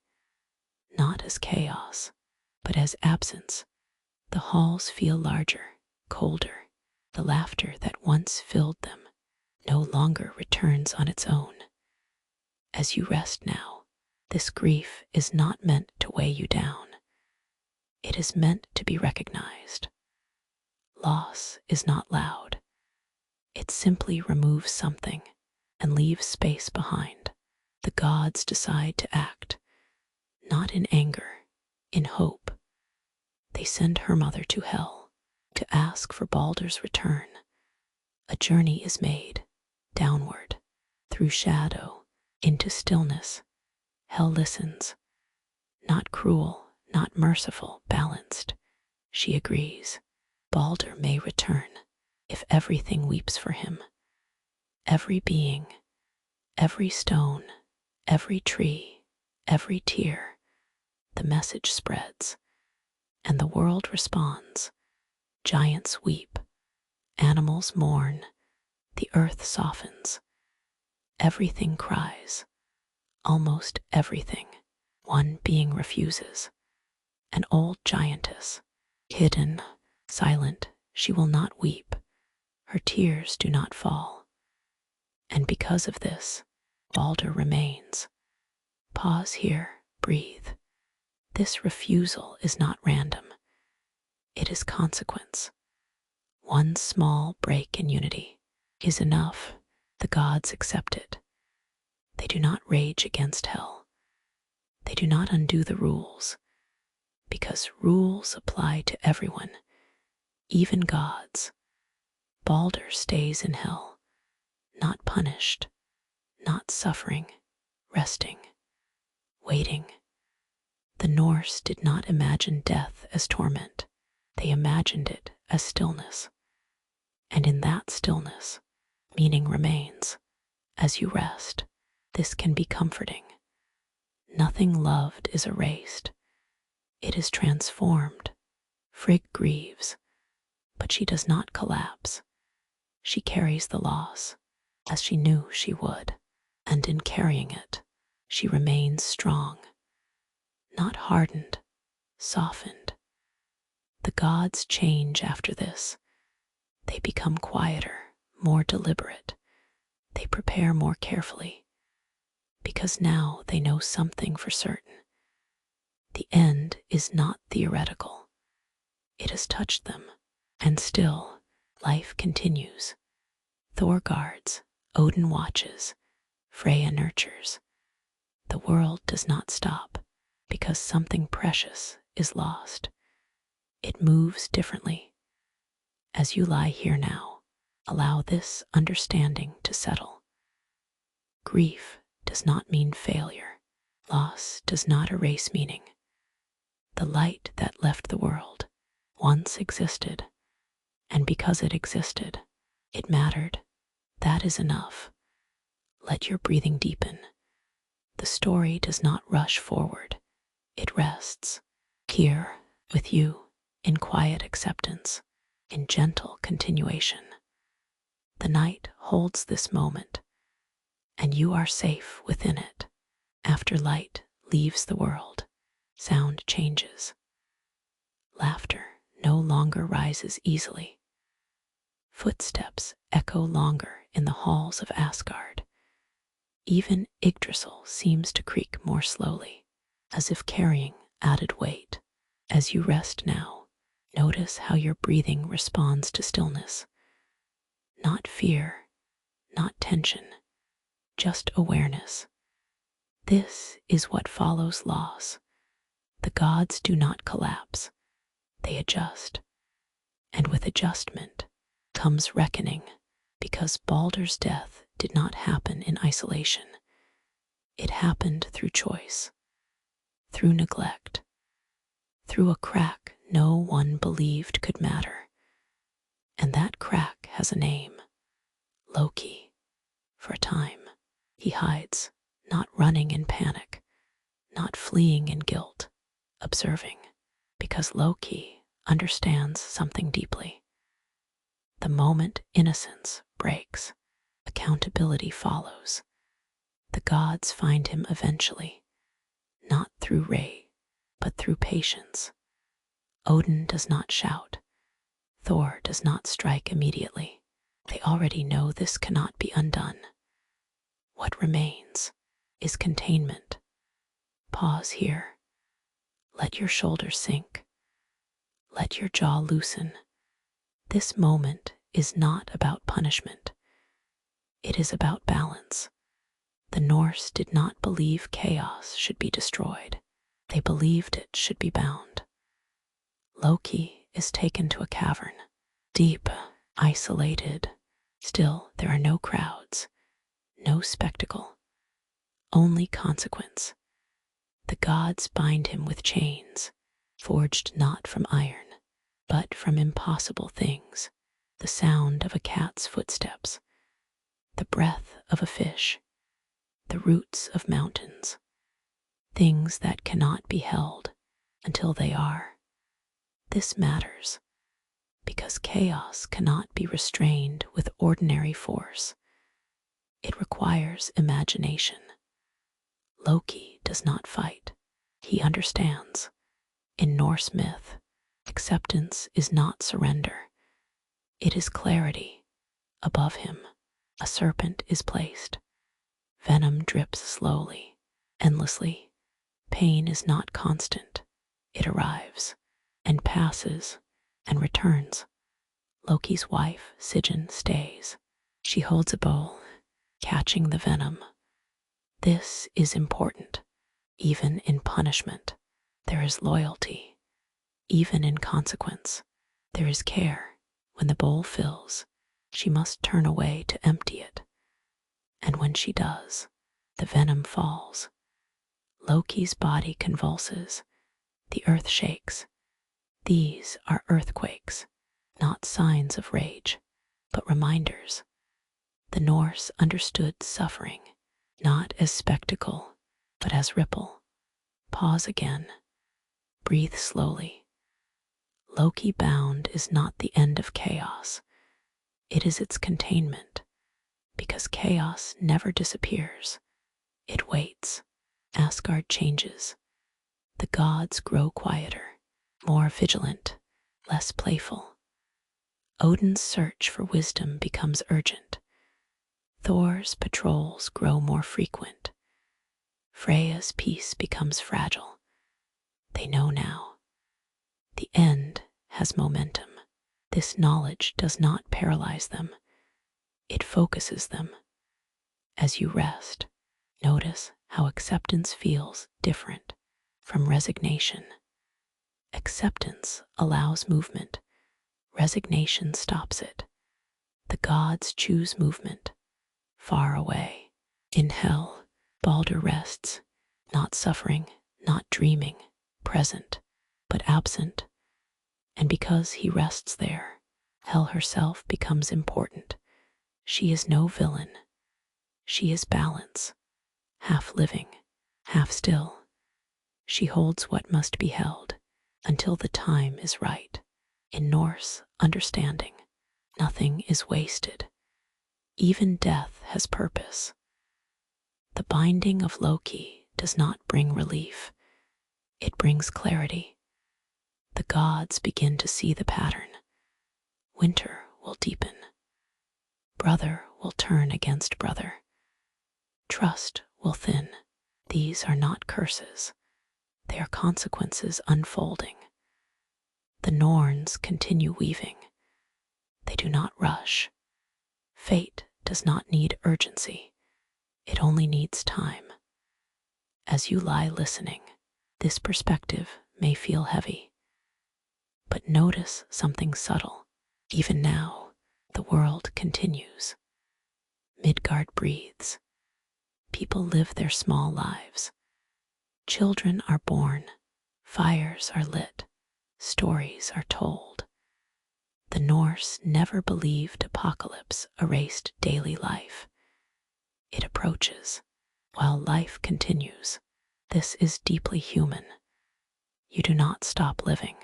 not as chaos, but as absence. The halls feel larger, colder. The laughter that once filled them no longer returns on its own. As you rest now, this grief is not meant to weigh you down. It is meant to be recognized. Loss is not loud. It simply removes something and leaves space behind. The gods decide to act, not in anger, in hope. They send her mother to hell to ask for Baldur's return. A journey is made, downward, through shadow, into stillness. Hell listens, not cruel, not merciful, balanced. She agrees. Baldur may return if everything weeps for him. Every being, every stone, every tree, every tear. The message spreads, and the world responds. Giants weep, animals mourn, the earth softens. Everything cries, almost everything. One being refuses, an old giantess, hidden, silent. She will not weep. Her tears do not fall. And because of this, Baldur remains. Pause here, breathe. This refusal is not random. It is consequence. One small break in unity is enough. The gods accept it. They do not rage against hell. They do not undo the rules, because rules apply to everyone, even gods. Baldur stays in hell, not punished, not suffering, resting, waiting. The Norse did not imagine death as torment. They imagined it as stillness. And in that stillness, meaning remains. As you rest, this can be comforting. Nothing loved is erased. It is transformed. Frigg grieves, but she does not collapse. She carries the loss, as she knew she would, and in carrying it, she remains strong, not hardened, softened. The gods change after this. They become quieter, more deliberate. They prepare more carefully, because now they know something for certain. The end is not theoretical. It has touched them, and still, life continues. Thor guards, Odin watches, Freyr nurtures. The world does not stop because something precious is lost. It moves differently. As you lie here now, allow this understanding to settle. Grief does not mean failure. Loss does not erase meaning. The light that left the world once existed, and because it existed, it mattered. That is enough. Let your breathing deepen. The story does not rush forward. It rests here with you in quiet acceptance, in gentle continuation. The night holds this moment, and you are safe within it. After light leaves the world, sound changes. Laughter no longer rises easily. Footsteps echo longer in the halls of Asgard. Even Yggdrasil seems to creak more slowly, as if carrying added weight. As you rest now, notice how your breathing responds to stillness. Not fear, not tension, just awareness. This is what follows loss. The gods do not collapse, they adjust. And with adjustment comes reckoning, because Baldur's death did not happen in isolation. It happened through choice, through neglect, through a crack no one believed could matter. And that crack has a name, Loki. For a time, he hides, not running in panic, not fleeing in guilt, observing, because Loki understands something deeply. The moment innocence breaks, accountability follows. The gods find him eventually, not through rage, but through patience. Odin does not shout. Thor does not strike immediately. They already know this cannot be undone. What remains is containment. Pause here. Let your shoulders sink. Let your jaw loosen. This moment is not about punishment. It is about balance. The Norse did not believe chaos should be destroyed. They believed it should be bound. Loki is taken to a cavern, deep, isolated. Still, there are no crowds, no spectacle, only consequence. The gods bind him with chains, forged not from iron, but from impossible things. The sound of a cat's footsteps, the breath of a fish, the roots of mountains, things that cannot be held until they are. This matters because chaos cannot be restrained with ordinary force. It requires imagination. Loki does not fight. He understands. In Norse myth, acceptance is not surrender. It is clarity. Above him, a serpent is placed. Venom drips slowly, endlessly. Pain is not constant. It arrives, and passes, and returns. Loki's wife, Sigyn, stays. She holds a bowl, catching the venom. This is important. Even in punishment, there is loyalty. Even in consequence, there is care. When the bowl fills, she must turn away to empty it. And when she does, the venom falls. Loki's body convulses. The earth shakes. These are earthquakes, not signs of rage, but reminders. The Norse understood suffering, not as spectacle, but as ripple. Pause again. Breathe slowly. Loki bound is not the end of chaos. It is its containment, because chaos never disappears. It waits. Asgard changes. The gods grow quieter, more vigilant, less playful. Odin's search for wisdom becomes urgent. Thor's patrols grow more frequent. Freya's peace becomes fragile. They know now. The end has momentum. This knowledge does not paralyze them. It focuses them. As you rest, notice how acceptance feels different from resignation. Acceptance allows movement. Resignation stops it. The gods choose movement, far away. In hell, Balder rests, not suffering, not dreaming, present, but absent. And because he rests there, Hell herself becomes important. She is no villain. She is balance, half living, half still. She holds what must be held until the time is right. In Norse understanding, nothing is wasted. Even death has purpose. The binding of Loki does not bring relief. It brings clarity. The gods begin to see the pattern. Winter will deepen. Brother will turn against brother. Trust will thin. These are not curses. They are consequences unfolding. The Norns continue weaving. They do not rush. Fate does not need urgency. It only needs time. As you lie listening, this perspective may feel heavy. But notice something subtle. Even now, the world continues. Midgard breathes. People live their small lives. Children are born. Fires are lit. Stories are told. The Norse never believed apocalypse erased daily life. It approaches, while life continues. This is deeply human. You do not stop living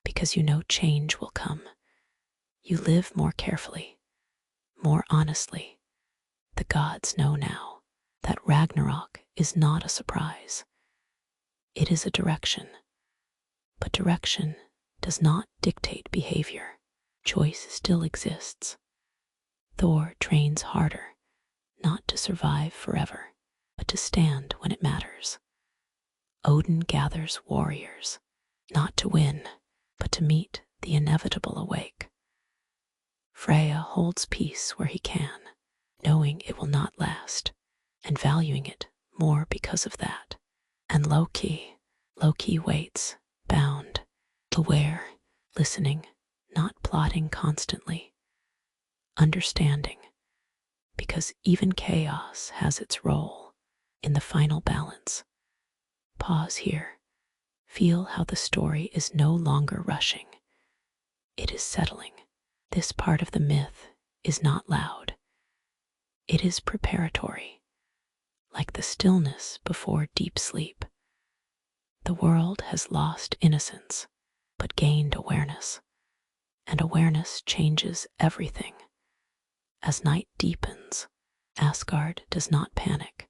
because you know change will come. You live more carefully, more honestly. The gods know now that Ragnarok is not a surprise. It is a direction. But direction does not dictate behavior. Choice still exists. Thor trains harder, not to survive forever, but to stand when it matters. Odin gathers warriors, not to win, but to meet the inevitable awake. Freya holds peace where he can, knowing it will not last, and valuing it more because of that. And Loki waits, bound, aware, listening, not plotting constantly, understanding, because even chaos has its role in the final balance. Pause here. Feel how the story is no longer rushing. It is settling. This part of the myth is not loud. It is preparatory, like the stillness before deep sleep. The world has lost innocence, but gained awareness, and awareness changes everything. As night deepens, Asgard does not panic.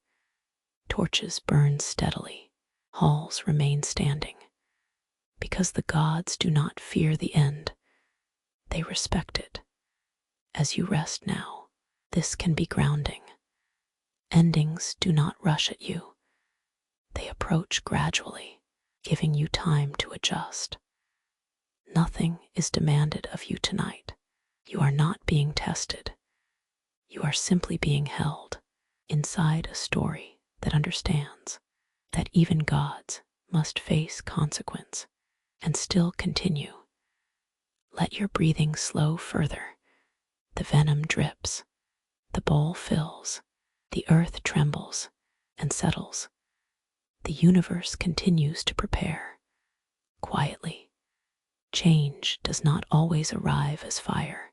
Torches burn steadily, halls remain standing, because the gods do not fear the end. They respect it. As you rest now, this can be grounding. Endings do not rush at you. They approach gradually, giving you time to adjust. Nothing is demanded of you tonight. You are not being tested. You are simply being held inside a story that understands that even gods must face consequence and still continue. Let your breathing slow further. The venom drips. The bowl fills. The earth trembles and settles. The universe continues to prepare. Quietly. Change does not always arrive as fire.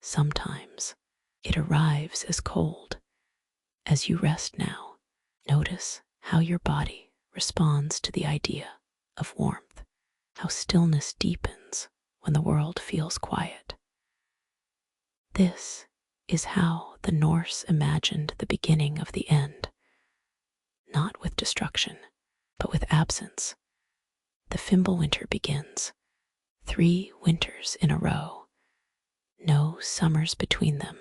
Sometimes it arrives as cold. As you rest now, notice how your body responds to the idea of warmth, how stillness deepens when the world feels quiet. This is how the Norse imagined the beginning of the end, not with destruction, but with absence. The Fimbulwinter begins, 3 winters in a row, no summers between them,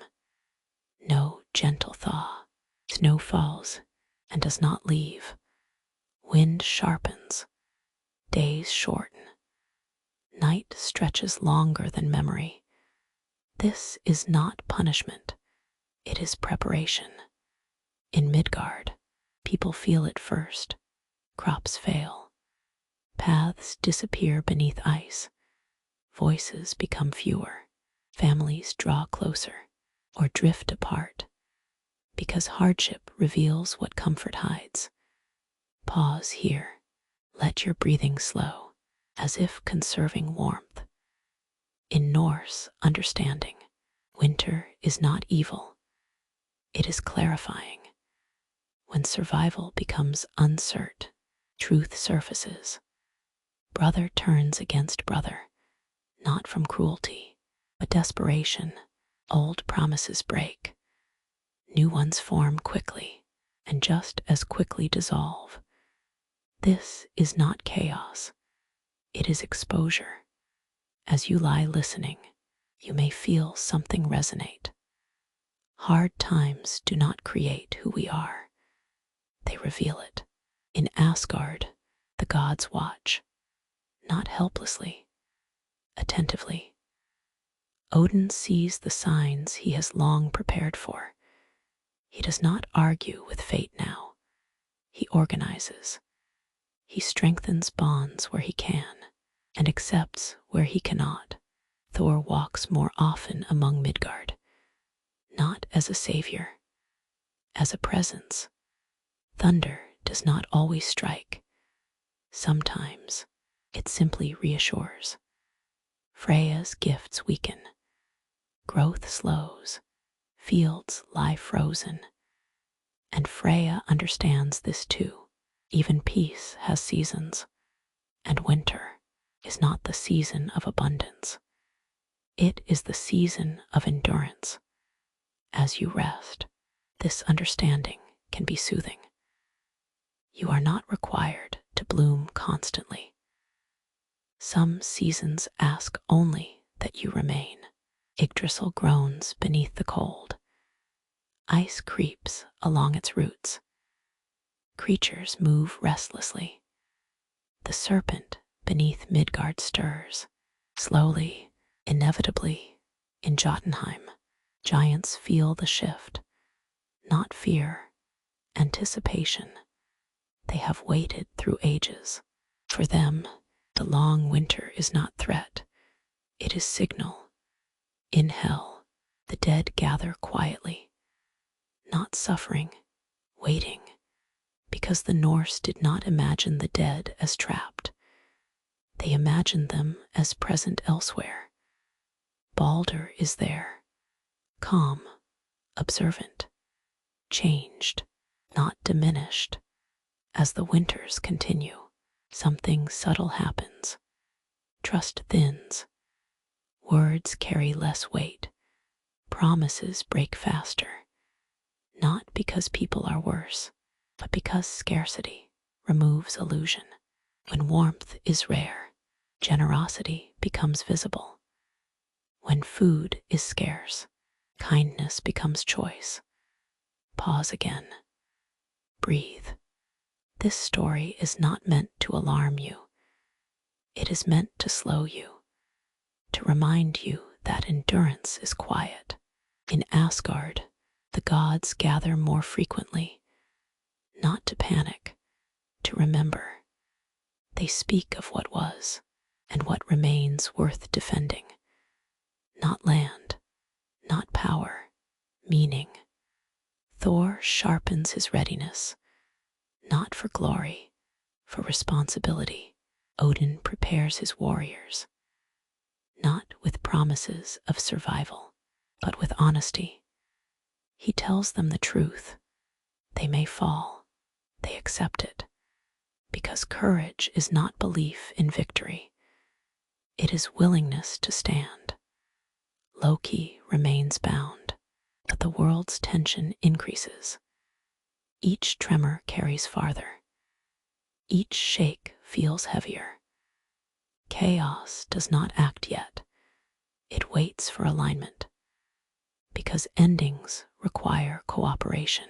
no gentle thaw. Snow falls and does not leave. Wind sharpens. Days shorten. Night stretches longer than memory. This is not punishment. It is preparation. In Midgard, people feel it first. Crops fail. Paths disappear beneath ice. Voices become fewer. Families draw closer or drift apart because hardship reveals what comfort hides. Pause here. Let your breathing slow, as if conserving warmth. In Norse understanding, winter is not evil. It is clarifying. When survival becomes uncertain, truth surfaces. Brother turns against brother, not from cruelty, but desperation. Old promises break. New ones form quickly, and just as quickly dissolve. This is not chaos. It is exposure. As you lie listening, you may feel something resonate. Hard times do not create who we are. They reveal it. In Asgard, the gods watch, not helplessly, attentively. Odin sees the signs he has long prepared for. He does not argue with fate now. He organizes. He strengthens bonds where he can and accepts where he cannot. Thor walks more often among Midgard, not as a savior, as a presence. Thunder does not always strike. Sometimes it simply reassures. Freya's gifts weaken. Growth slows. Fields lie frozen. And Freya understands this too. Even peace has seasons, and winter is not the season of abundance. It is the season of endurance. As you rest, this understanding can be soothing. You are not required to bloom constantly. Some seasons ask only that you remain. Yggdrasil groans beneath the cold. Ice creeps along its roots. Creatures move restlessly. The serpent beneath Midgard stirs. Slowly, inevitably, in Jotunheim, giants feel the shift. Not fear, anticipation. They have waited through ages. For them, the long winter is not threat. It is signal. In hell, the dead gather quietly. Not suffering, waiting. Because the Norse did not imagine the dead as trapped. They imagined them as present elsewhere. Balder is there, calm, observant, changed, not diminished. As the winters continue, something subtle happens. Trust thins. Words carry less weight. Promises break faster. Not because people are worse, but because scarcity removes illusion. When warmth is rare, generosity becomes visible. When food is scarce, kindness becomes choice. Pause again. Breathe. This story is not meant to alarm you. It is meant to slow you, to remind you that endurance is quiet. In Asgard, the gods gather more frequently, not to panic, to remember. They speak of what was and what remains worth defending. Not land, not power, meaning. Thor sharpens his readiness, not for glory, for responsibility. Odin prepares his warriors, not with promises of survival, but with honesty. He tells them the truth. They may fall. They accept it. Because courage is not belief in victory. It is willingness to stand. Loki remains bound, but the world's tension increases. Each tremor carries farther. Each shake feels heavier. Chaos does not act yet. It waits for alignment. because endings require cooperation.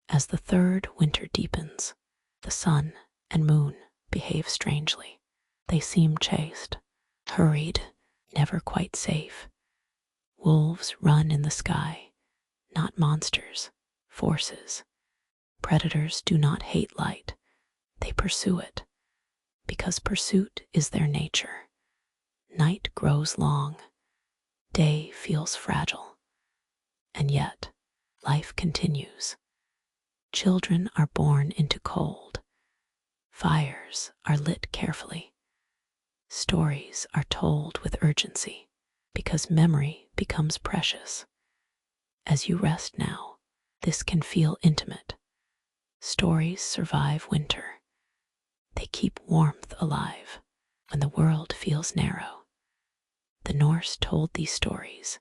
As the third winter deepens, the sun and moon behave strangely. They seem chaste, hurried, never quite safe. Wolves run in the sky, not monsters, forces. Predators do not hate light, they pursue it, because pursuit is their nature. Night grows long, day feels fragile, and yet life continues. Children are born into cold, fires are lit carefully, stories are told with urgency, because memory becomes precious. As you rest now, this can feel intimate. Stories survive winter. They keep warmth alive when the world feels narrow. The Norse told these stories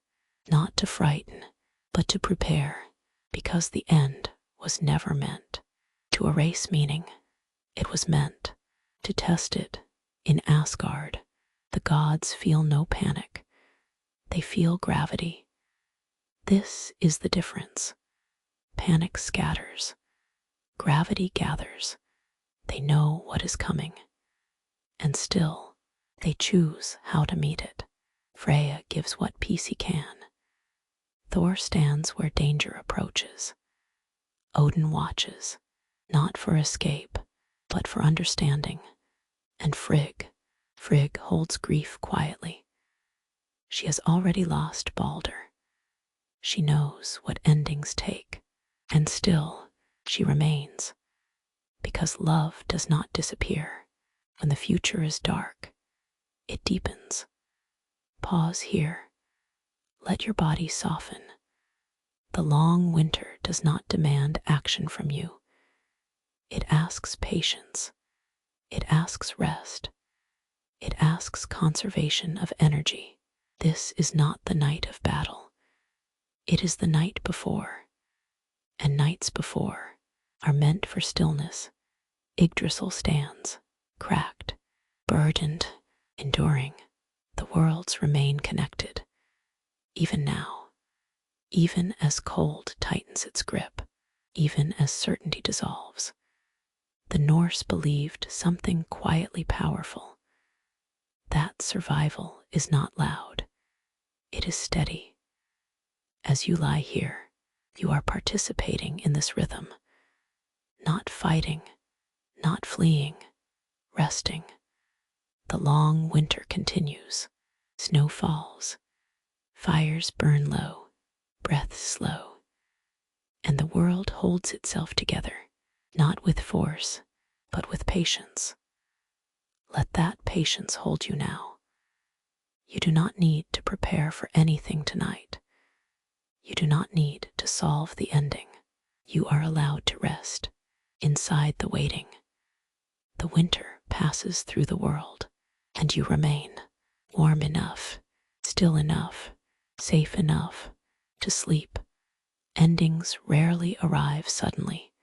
not to frighten, but to prepare, because the end was never meant to erase meaning. It was meant to test it. In Asgard, the gods feel no panic. They feel gravity. This is the difference. Panic scatters. Gravity gathers. They know what is coming. And still, they choose how to meet it. Freyr gives what peace he can. Thor stands where danger approaches. Odin watches, not for escape, but for understanding. And Frigg holds grief quietly. She has already lost Balder. She knows what endings take, and still she remains, because love does not disappear. When the future is dark, it deepens. Pause here. Let your body soften. The long winter does not demand action from you. It asks patience. It asks rest. It asks conservation of energy. This is not the night of battle. It is the night before. And nights before are meant for stillness. Yggdrasil stands, cracked, burdened, enduring. The worlds remain connected. Even now, even as cold tightens its grip, even as certainty dissolves. The Norse believed something quietly powerful. That survival is not loud. It is steady. As you lie here, you are participating in this rhythm. Not fighting, not fleeing, resting. The long winter continues. Snow falls. Fires burn low. Breaths slow. And the world holds itself together, not with force, but with patience. Let that patience hold you now. You do not need to prepare for anything tonight. You do not need to solve the ending. You are allowed to rest inside the waiting. The winter passes through the world, and you remain warm enough, still enough, safe enough to sleep. Endings rarely arrive suddenly.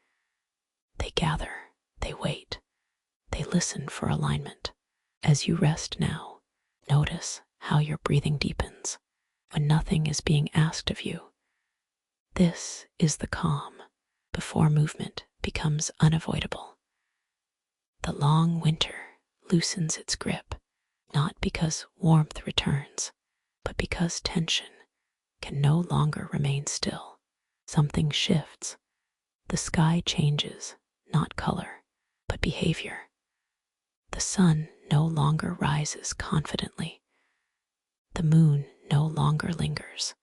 They gather, they wait, they listen for alignment. As you rest now, notice how your breathing deepens when nothing is being asked of you. This is the calm before movement becomes unavoidable. The long winter loosens its grip, not because warmth returns, but because tension can no longer remain still. Something shifts. The sky changes, not color, but behavior. The sun no longer rises confidently. The moon no longer lingers.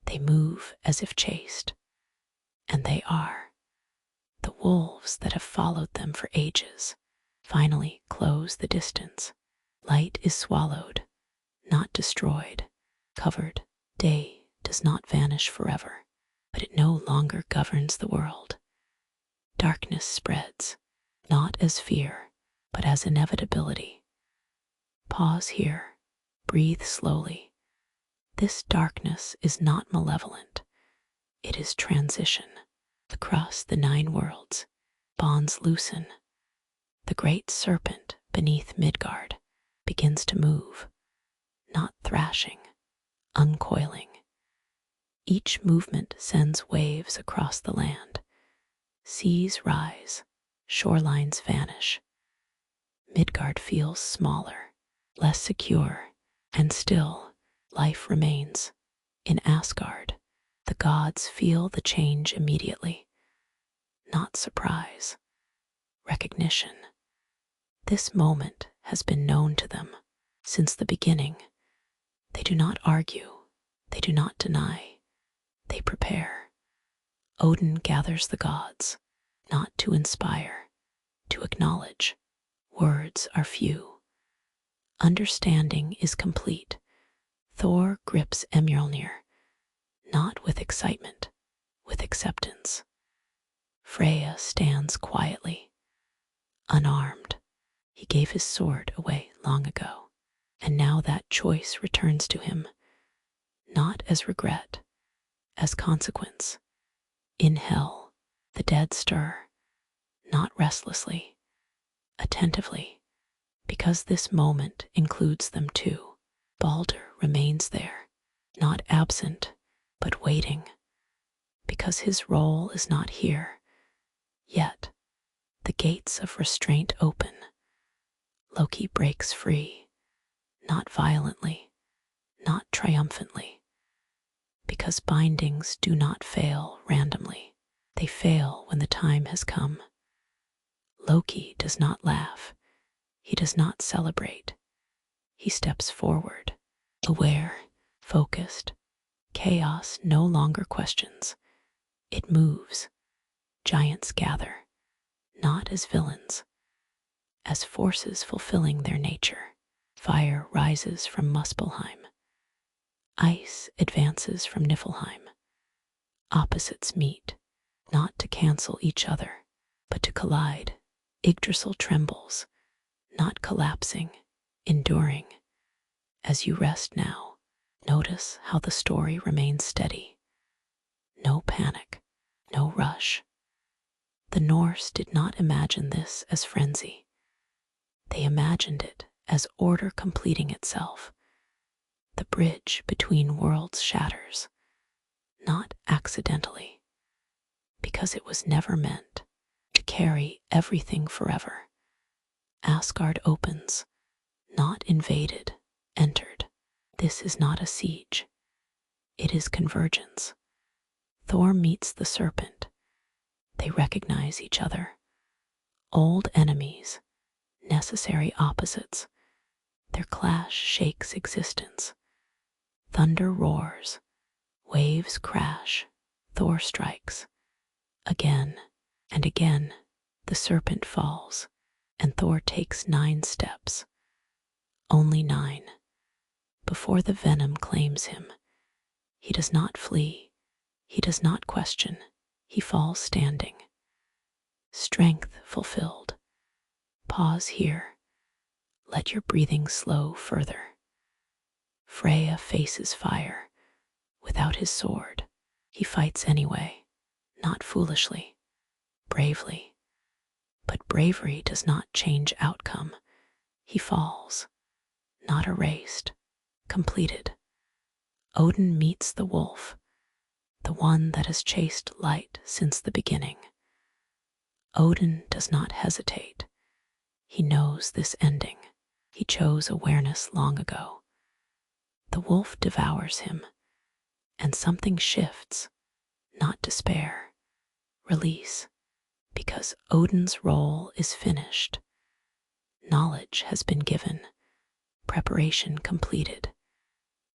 They move as if chased, and they are. The wolves that have followed them for ages finally close the distance. Light is swallowed, not destroyed, covered. Day does not vanish forever, but it no longer governs the world. Darkness spreads, not as fear, but as inevitability. Pause here, breathe slowly. This darkness is not malevolent. It is transition. Across the 9 worlds, bonds loosen. The great serpent beneath Midgard begins to move, not thrashing, uncoiling. Each movement sends waves across the land. Seas rise, shorelines vanish. Midgard feels smaller, less secure, and still life remains. In Asgard, the gods feel the change immediately. Not surprise, recognition. This moment has been known to them since the beginning. They do not argue, they do not deny, they prepare. Odin gathers the gods, not to inspire, to acknowledge. Words are few. Understanding is complete. Thor grips Mjolnir, not with excitement, with acceptance. Freya stands quietly, unarmed. He gave his sword away long ago, and now that choice returns to him, not as regret, as consequence. In hell, the dead stir, not restlessly, attentively, because this moment includes them too. Balder remains there, not absent, but waiting, because his role is not here. Yet, the gates of restraint open. Loki breaks free, not violently, not triumphantly, because bindings do not fail randomly. They fail when the time has come. Loki does not laugh. He does not celebrate. He steps forward, aware, focused. Chaos no longer questions. It moves. Giants gather, not as villains, as forces fulfilling their nature. Fire rises from Muspelheim. Ice advances from Niflheim. Opposites meet, not to cancel each other, but to collide. Yggdrasil trembles, not collapsing, enduring. As you rest now, notice how the story remains steady. No panic, no rush. The Norse did not imagine this as frenzy. They imagined it as order completing itself. The bridge between worlds shatters, not accidentally, because it was never meant to carry everything forever. Asgard opens, not invaded, entered. This is not a siege. It is convergence. Thor meets the serpent. They recognize each other. Old enemies, necessary opposites. Their clash shakes existence. Thunder roars, waves crash, Thor strikes. Again and again, the serpent falls, and Thor takes 9 steps. Only 9. Before the venom claims him, he does not flee, he does not question, he falls standing. Strength fulfilled. Pause here. Let your breathing slow further. Freya faces fire. Without his sword, he fights anyway, not foolishly, bravely. But bravery does not change outcome. He falls, not erased, completed. Odin meets the wolf, the one that has chased light since the beginning. Odin does not hesitate. He knows this ending. He chose awareness long ago. The wolf devours him, and something shifts, not despair, release, because Odin's role is finished. Knowledge has been given, preparation completed,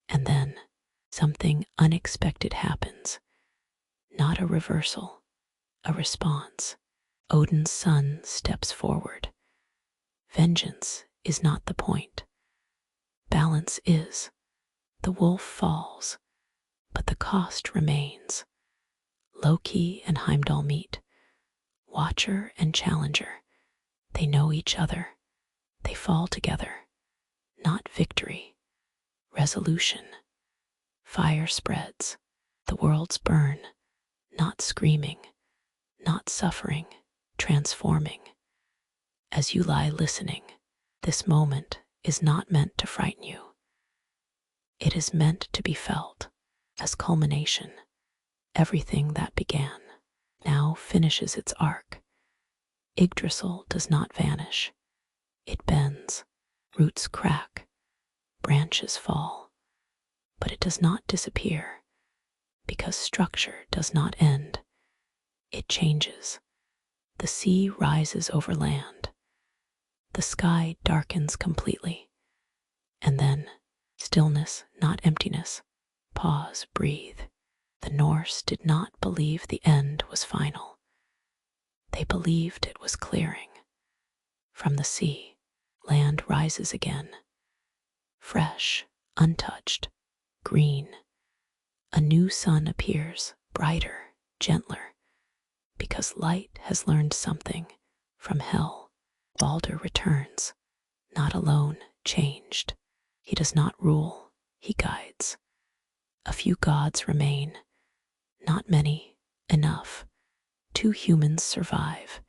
and then something unexpected happens. Not a reversal, a response. Odin's son steps forward. Vengeance is not the point. Balance is. The wolf falls, but the cost remains. Loki and Heimdall meet. Watcher and challenger. They know each other. They fall together. Not victory. Resolution. Fire spreads. The worlds burn. Not screaming. Not suffering. Transforming. As you lie listening, this moment is not meant to frighten you. It is meant to be felt. as culmination. Everything that began now finishes its arc. Yggdrasil does not vanish. It bends, roots crack, branches fall, but it does not disappear, because structure does not end. It changes. The sea rises over land. The sky darkens completely. And then, stillness, not emptiness. Pause, breathe. The Norse did not believe the end was final. They believed it was clearing. From the sea, land rises again. Fresh, untouched, green. A new sun appears, brighter, gentler, because light has learned something from hell. Balder returns, not alone, changed. He does not rule, he guides. A few gods remain, not many, enough. 2 humans survive,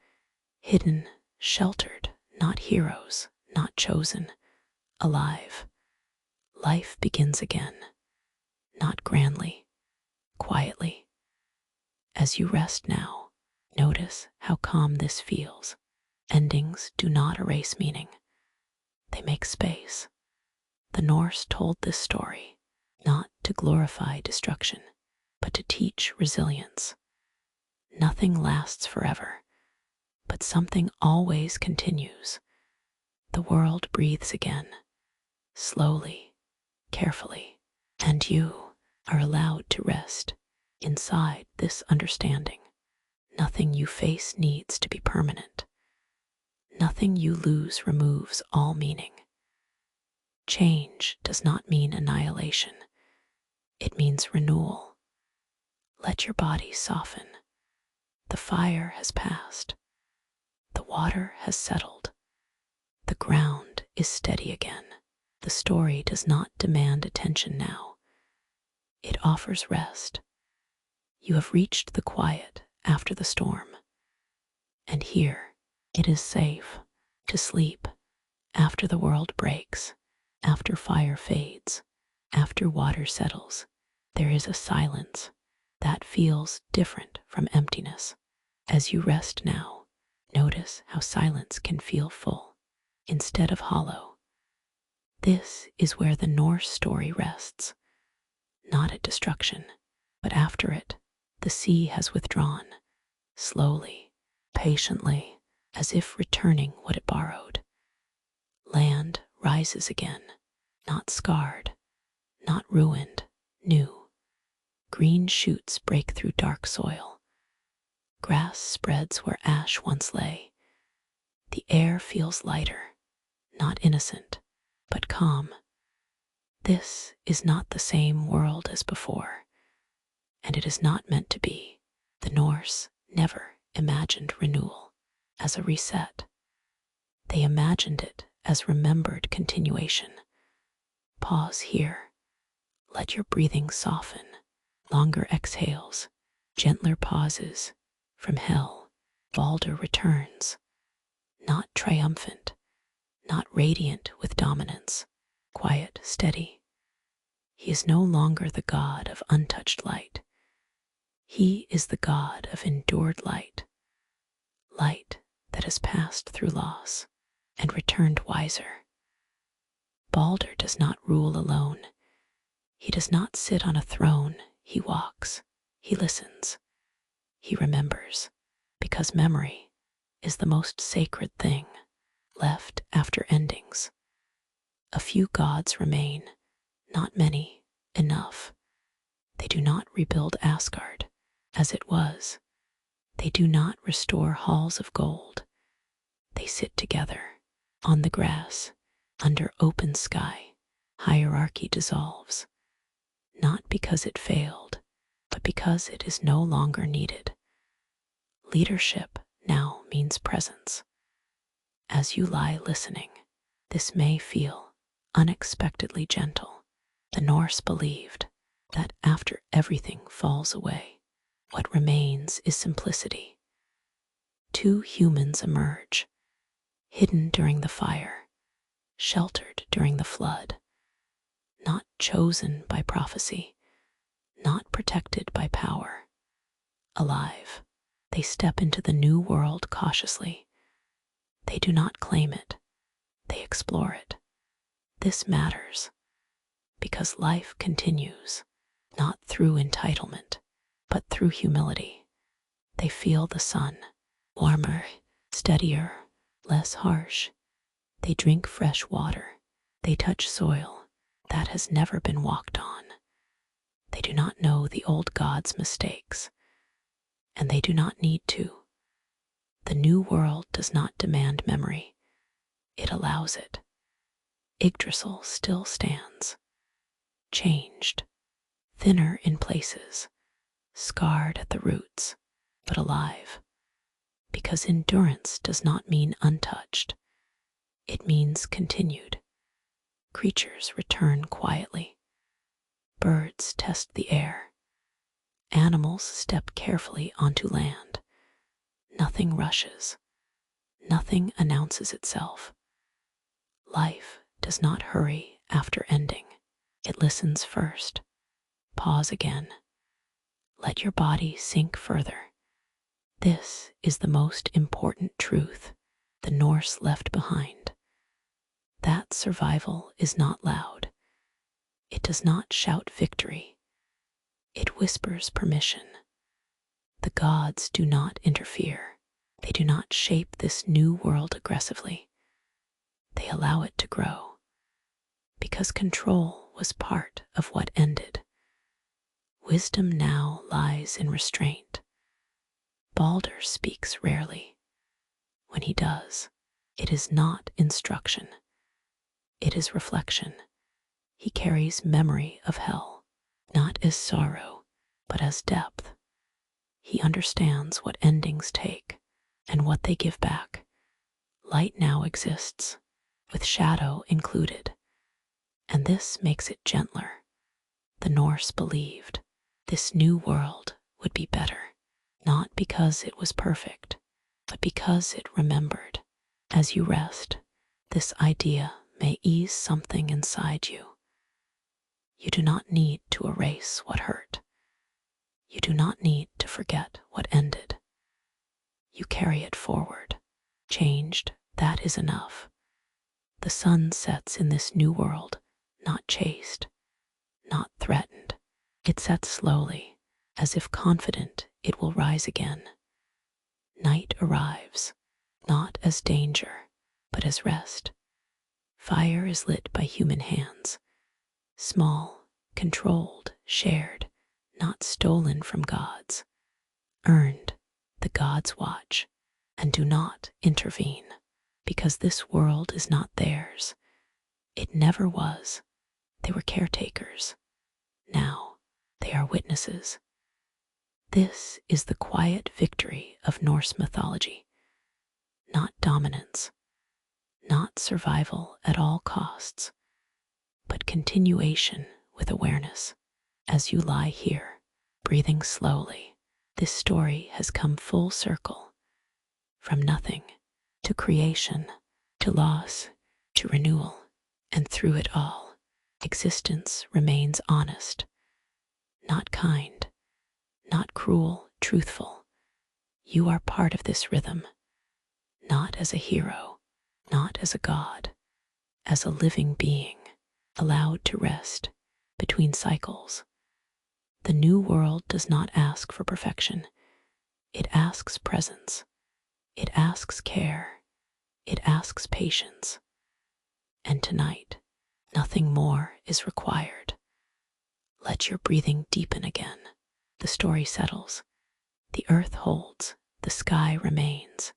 hidden, sheltered, not heroes, not chosen, alive. Life begins again, not grandly, quietly. As you rest now, notice how calm this feels. Endings do not erase meaning. They make space. The Norse told this story, not to glorify destruction, but to teach resilience. Nothing lasts forever, but something always continues. The world breathes again, slowly, carefully, and you are allowed to rest inside this understanding. Nothing you face needs to be permanent. Nothing you lose removes all meaning. Change does not mean annihilation. It means renewal. Let your body soften. The fire has passed. The water has settled. The ground is steady again. The story does not demand attention now. It offers rest. You have reached the quiet after the storm. And here it is safe to sleep after the world breaks, after fire fades, after water settles. There is a silence that feels different from emptiness. As you rest now, notice how silence can feel full instead of hollow. This is where the Norse story rests, not at destruction, but after it. The sea has withdrawn, slowly, patiently, as if returning what it borrowed. Land rises again, not scarred, not ruined, new. Green shoots break through dark soil. Grass spreads where ash once lay. The air feels lighter, not innocent, but calm. This is not the same world as before, and it is not meant to be. The Norse never imagined renewal as a reset. They imagined it as remembered continuation. Pause here. Let your breathing soften. Longer exhales, gentler pauses. From hell, Balder returns, not triumphant, not radiant with dominance, quiet, steady. He is no longer the god of untouched light. He is the god of endured light, light that has passed through loss and returned wiser. Balder does not rule alone. He does not sit on a throne. He walks, he listens, he remembers, because memory is the most sacred thing left after endings. A few gods remain, not many, enough. They do not rebuild Asgard as it was. They do not restore halls of gold. They sit together, on the grass, under open sky. Hierarchy dissolves, not because it failed, but because it is no longer needed. Leadership now means presence. As you lie listening, this may feel unexpectedly gentle. The Norse believed that after everything falls away, what remains is simplicity. 2 humans emerge, hidden during the fire, sheltered during the flood, not chosen by prophecy, not protected by power. Alive, they step into the new world cautiously. They do not claim it, they explore it. This matters because life continues, not through entitlement, but through humility. They feel the sun, warmer, steadier, less harsh. They drink fresh water. They touch soil that has never been walked on. They do not know the old gods' mistakes, and they do not need to. The new world does not demand memory. It allows it. Yggdrasil still stands, changed, thinner in places, scarred at the roots, but alive. Because endurance does not mean untouched. It means continued. Creatures return quietly. Birds test the air. Animals step carefully onto land. Nothing rushes. Nothing announces itself. Life does not hurry after ending. It listens first. Pause again. Let your body sink further. This is the most important truth the Norse left behind. That survival is not loud. It does not shout victory. It whispers permission. The gods do not interfere. They do not shape this new world aggressively. They allow it to grow, because control was part of what ended. Wisdom now lies in restraint. Balder speaks rarely. When he does, it is not instruction. It is reflection. He carries memory of hell, not as sorrow, but as depth. He understands what endings take and what they give back. Light now exists, with shadow included, and this makes it gentler. The Norse believed this new world would be better, not because it was perfect, but because it remembered. As you rest, this idea may ease something inside you. You do not need to erase what hurt. You do not need to forget what ended. You carry it forward. Changed, that is enough. The sun sets in this new world, not chased, not threatened. It sets slowly, as if confident it will rise again. Night arrives, not as danger, but as rest. Fire is lit by human hands. Small, controlled, shared, not stolen from gods. Earned, the gods watch and do not intervene, because this world is not theirs. It never was. They were caretakers. Now they are witnesses. This is the quiet victory of Norse mythology. Not dominance, not survival at all costs, but continuation with awareness. As you lie here, breathing slowly, this story has come full circle, from nothing to creation, to loss, to renewal, and through it all, existence remains honest, not kind, not cruel, truthful. You are part of this rhythm, not as a hero, not as a god, as a living being, allowed to rest between cycles. The new world does not ask for perfection. It asks presence. It asks care. It asks patience. And tonight, nothing more is required. Let your breathing deepen again. The story settles. The earth holds. The sky remains.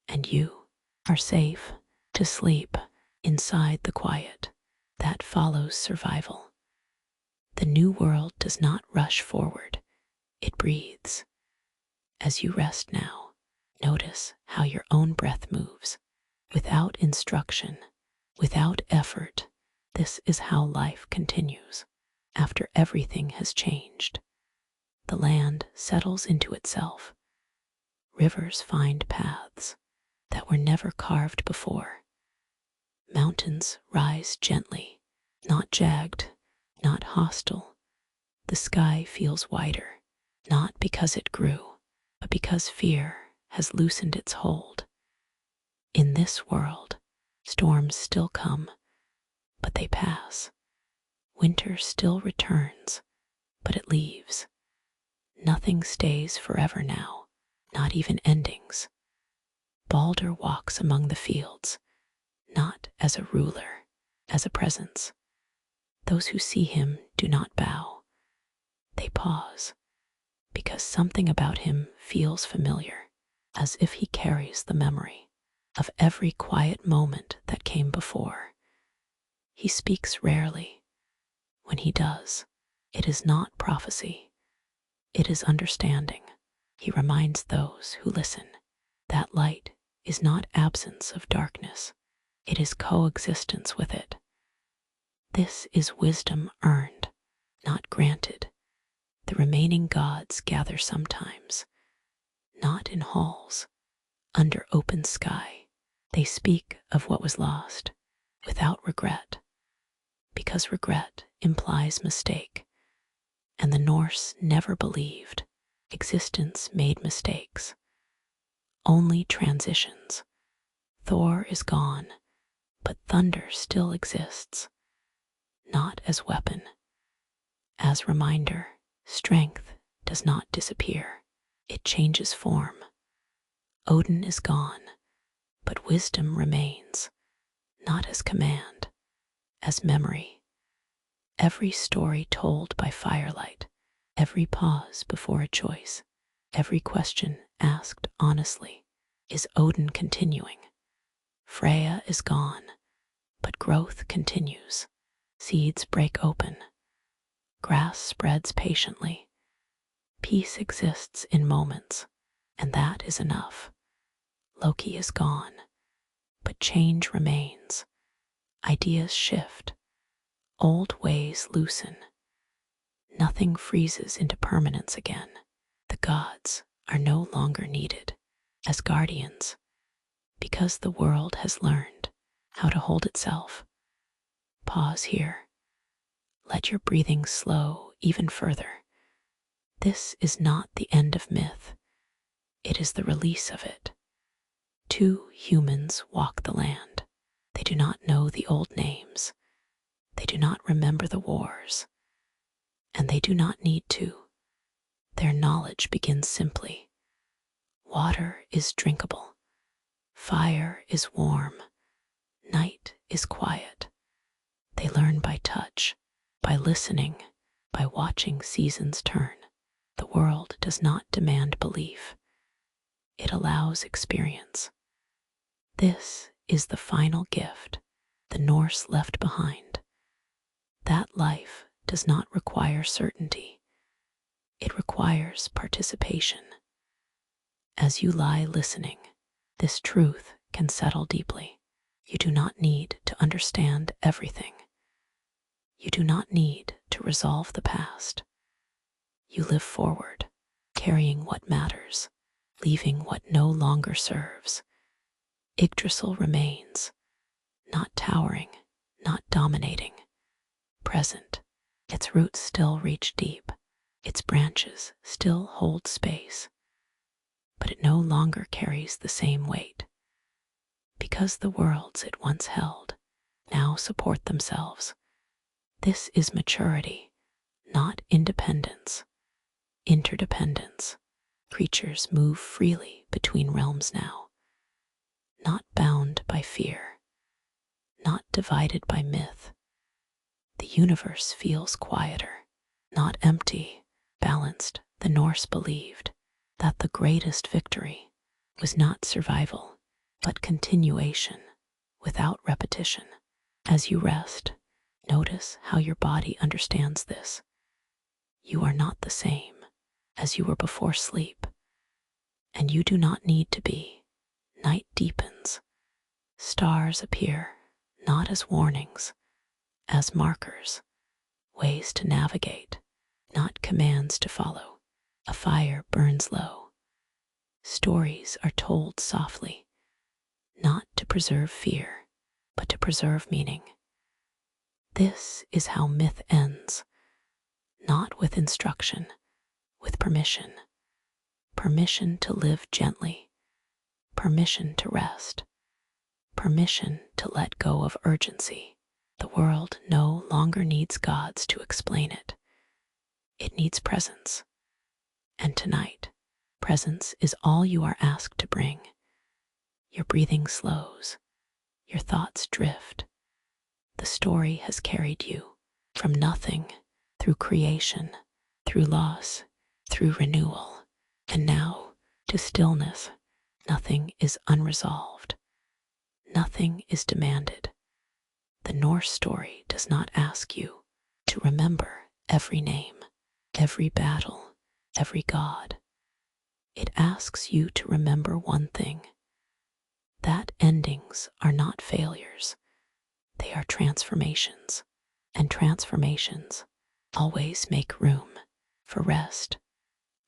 And you are safe to sleep inside the quiet that follows survival. The new world does not rush forward. It breathes. As you rest now, notice how your own breath moves. Without instruction, without effort, this is how life continues. After everything has changed, the land settles into itself. Rivers find paths that were never carved before. Mountains rise gently, not jagged, not hostile, The sky feels wider, not because it grew, but because fear has loosened its hold. In this world, storms still come, but they pass. Winter still returns, but it leaves. Nothing stays forever now, not even endings. Balder walks among the fields, not as a ruler, as a presence. Those who see him do not bow. They pause, because something about him feels familiar, as if he carries the memory of every quiet moment that came before. He speaks rarely. When he does, it is not prophecy. It is understanding. He reminds those who listen that light is not absence of darkness. It is coexistence with it. This is wisdom earned, not granted. The remaining gods gather sometimes, not in halls, under open sky. They speak of what was lost, without regret, because regret implies mistake, and the Norse never believed existence made mistakes, only transitions. Thor is gone, but thunder still exists, not as weapon, as reminder. Strength does not disappear, it changes form. Odin is gone, but wisdom remains, not as command, as memory. Every story told by firelight, every pause before a choice, every question asked honestly, is Odin continuing? Freyr is gone, but growth continues. Seeds break open. Grass spreads patiently. Peace exists in moments, and that is enough. Loki is gone, but change remains. Ideas shift. Old ways loosen. Nothing freezes into permanence again. The gods are no longer needed as guardians because the world has learned how to hold itself. Pause here. Let your breathing slow even further. This is not the end of myth. It is the release of it. Two humans walk the land. They do not know the old names. They do not remember the wars. And they do not need to. Their knowledge begins simply. Water is drinkable. Fire is warm. Night is quiet. They learn by touch, by listening, by watching seasons turn. The world does not demand belief. It allows experience. This is the final gift the Norse left behind. That life does not require certainty. It requires participation. As you lie listening, this truth can settle deeply. You do not need to understand everything. You do not need to resolve the past. You live forward, carrying what matters, leaving what no longer serves. Yggdrasil remains, not towering, not dominating, present. Its roots still reach deep. Its branches still hold space. But it no longer carries the same weight. Because the worlds it once held now support themselves. This is maturity, not independence. Interdependence. Creatures move freely between realms now, not bound by fear, not divided by myth. The universe feels quieter, not empty, balanced. The Norse believed that the greatest victory was not survival, but continuation without repetition. As you rest, notice how your body understands this. You are not the same as you were before sleep, and you do not need to be. Night deepens. Stars appear, not as warnings, as markers, ways to navigate, not commands to follow. A fire burns low. Stories are told softly, not to preserve fear, but to preserve meaning. This is how myth ends, not with instruction, with permission. Permission to live gently, permission to rest, permission to let go of urgency. The world no longer needs gods to explain it. It needs presence. And tonight, presence is all you are asked to bring. Your breathing slows, your thoughts drift. The story has carried you from nothing, through creation, through loss, through renewal, and now to stillness. Nothing is unresolved. Nothing is demanded. The Norse story does not ask you to remember every name, every battle, every god. It asks you to remember one thing, that endings are not failures. They are transformations, and transformations always make room for rest.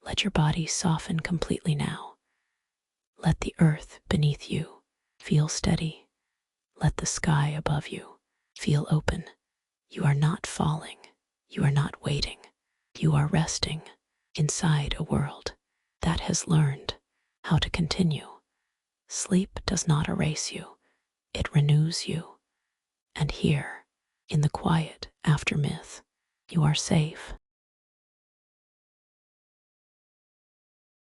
Let your body soften completely now. Let the earth beneath you feel steady. Let the sky above you feel open. You are not falling. You are not waiting. You are resting inside a world that has learned how to continue. Sleep does not erase you. It renews you. And here, in the quiet aftermath, you are safe.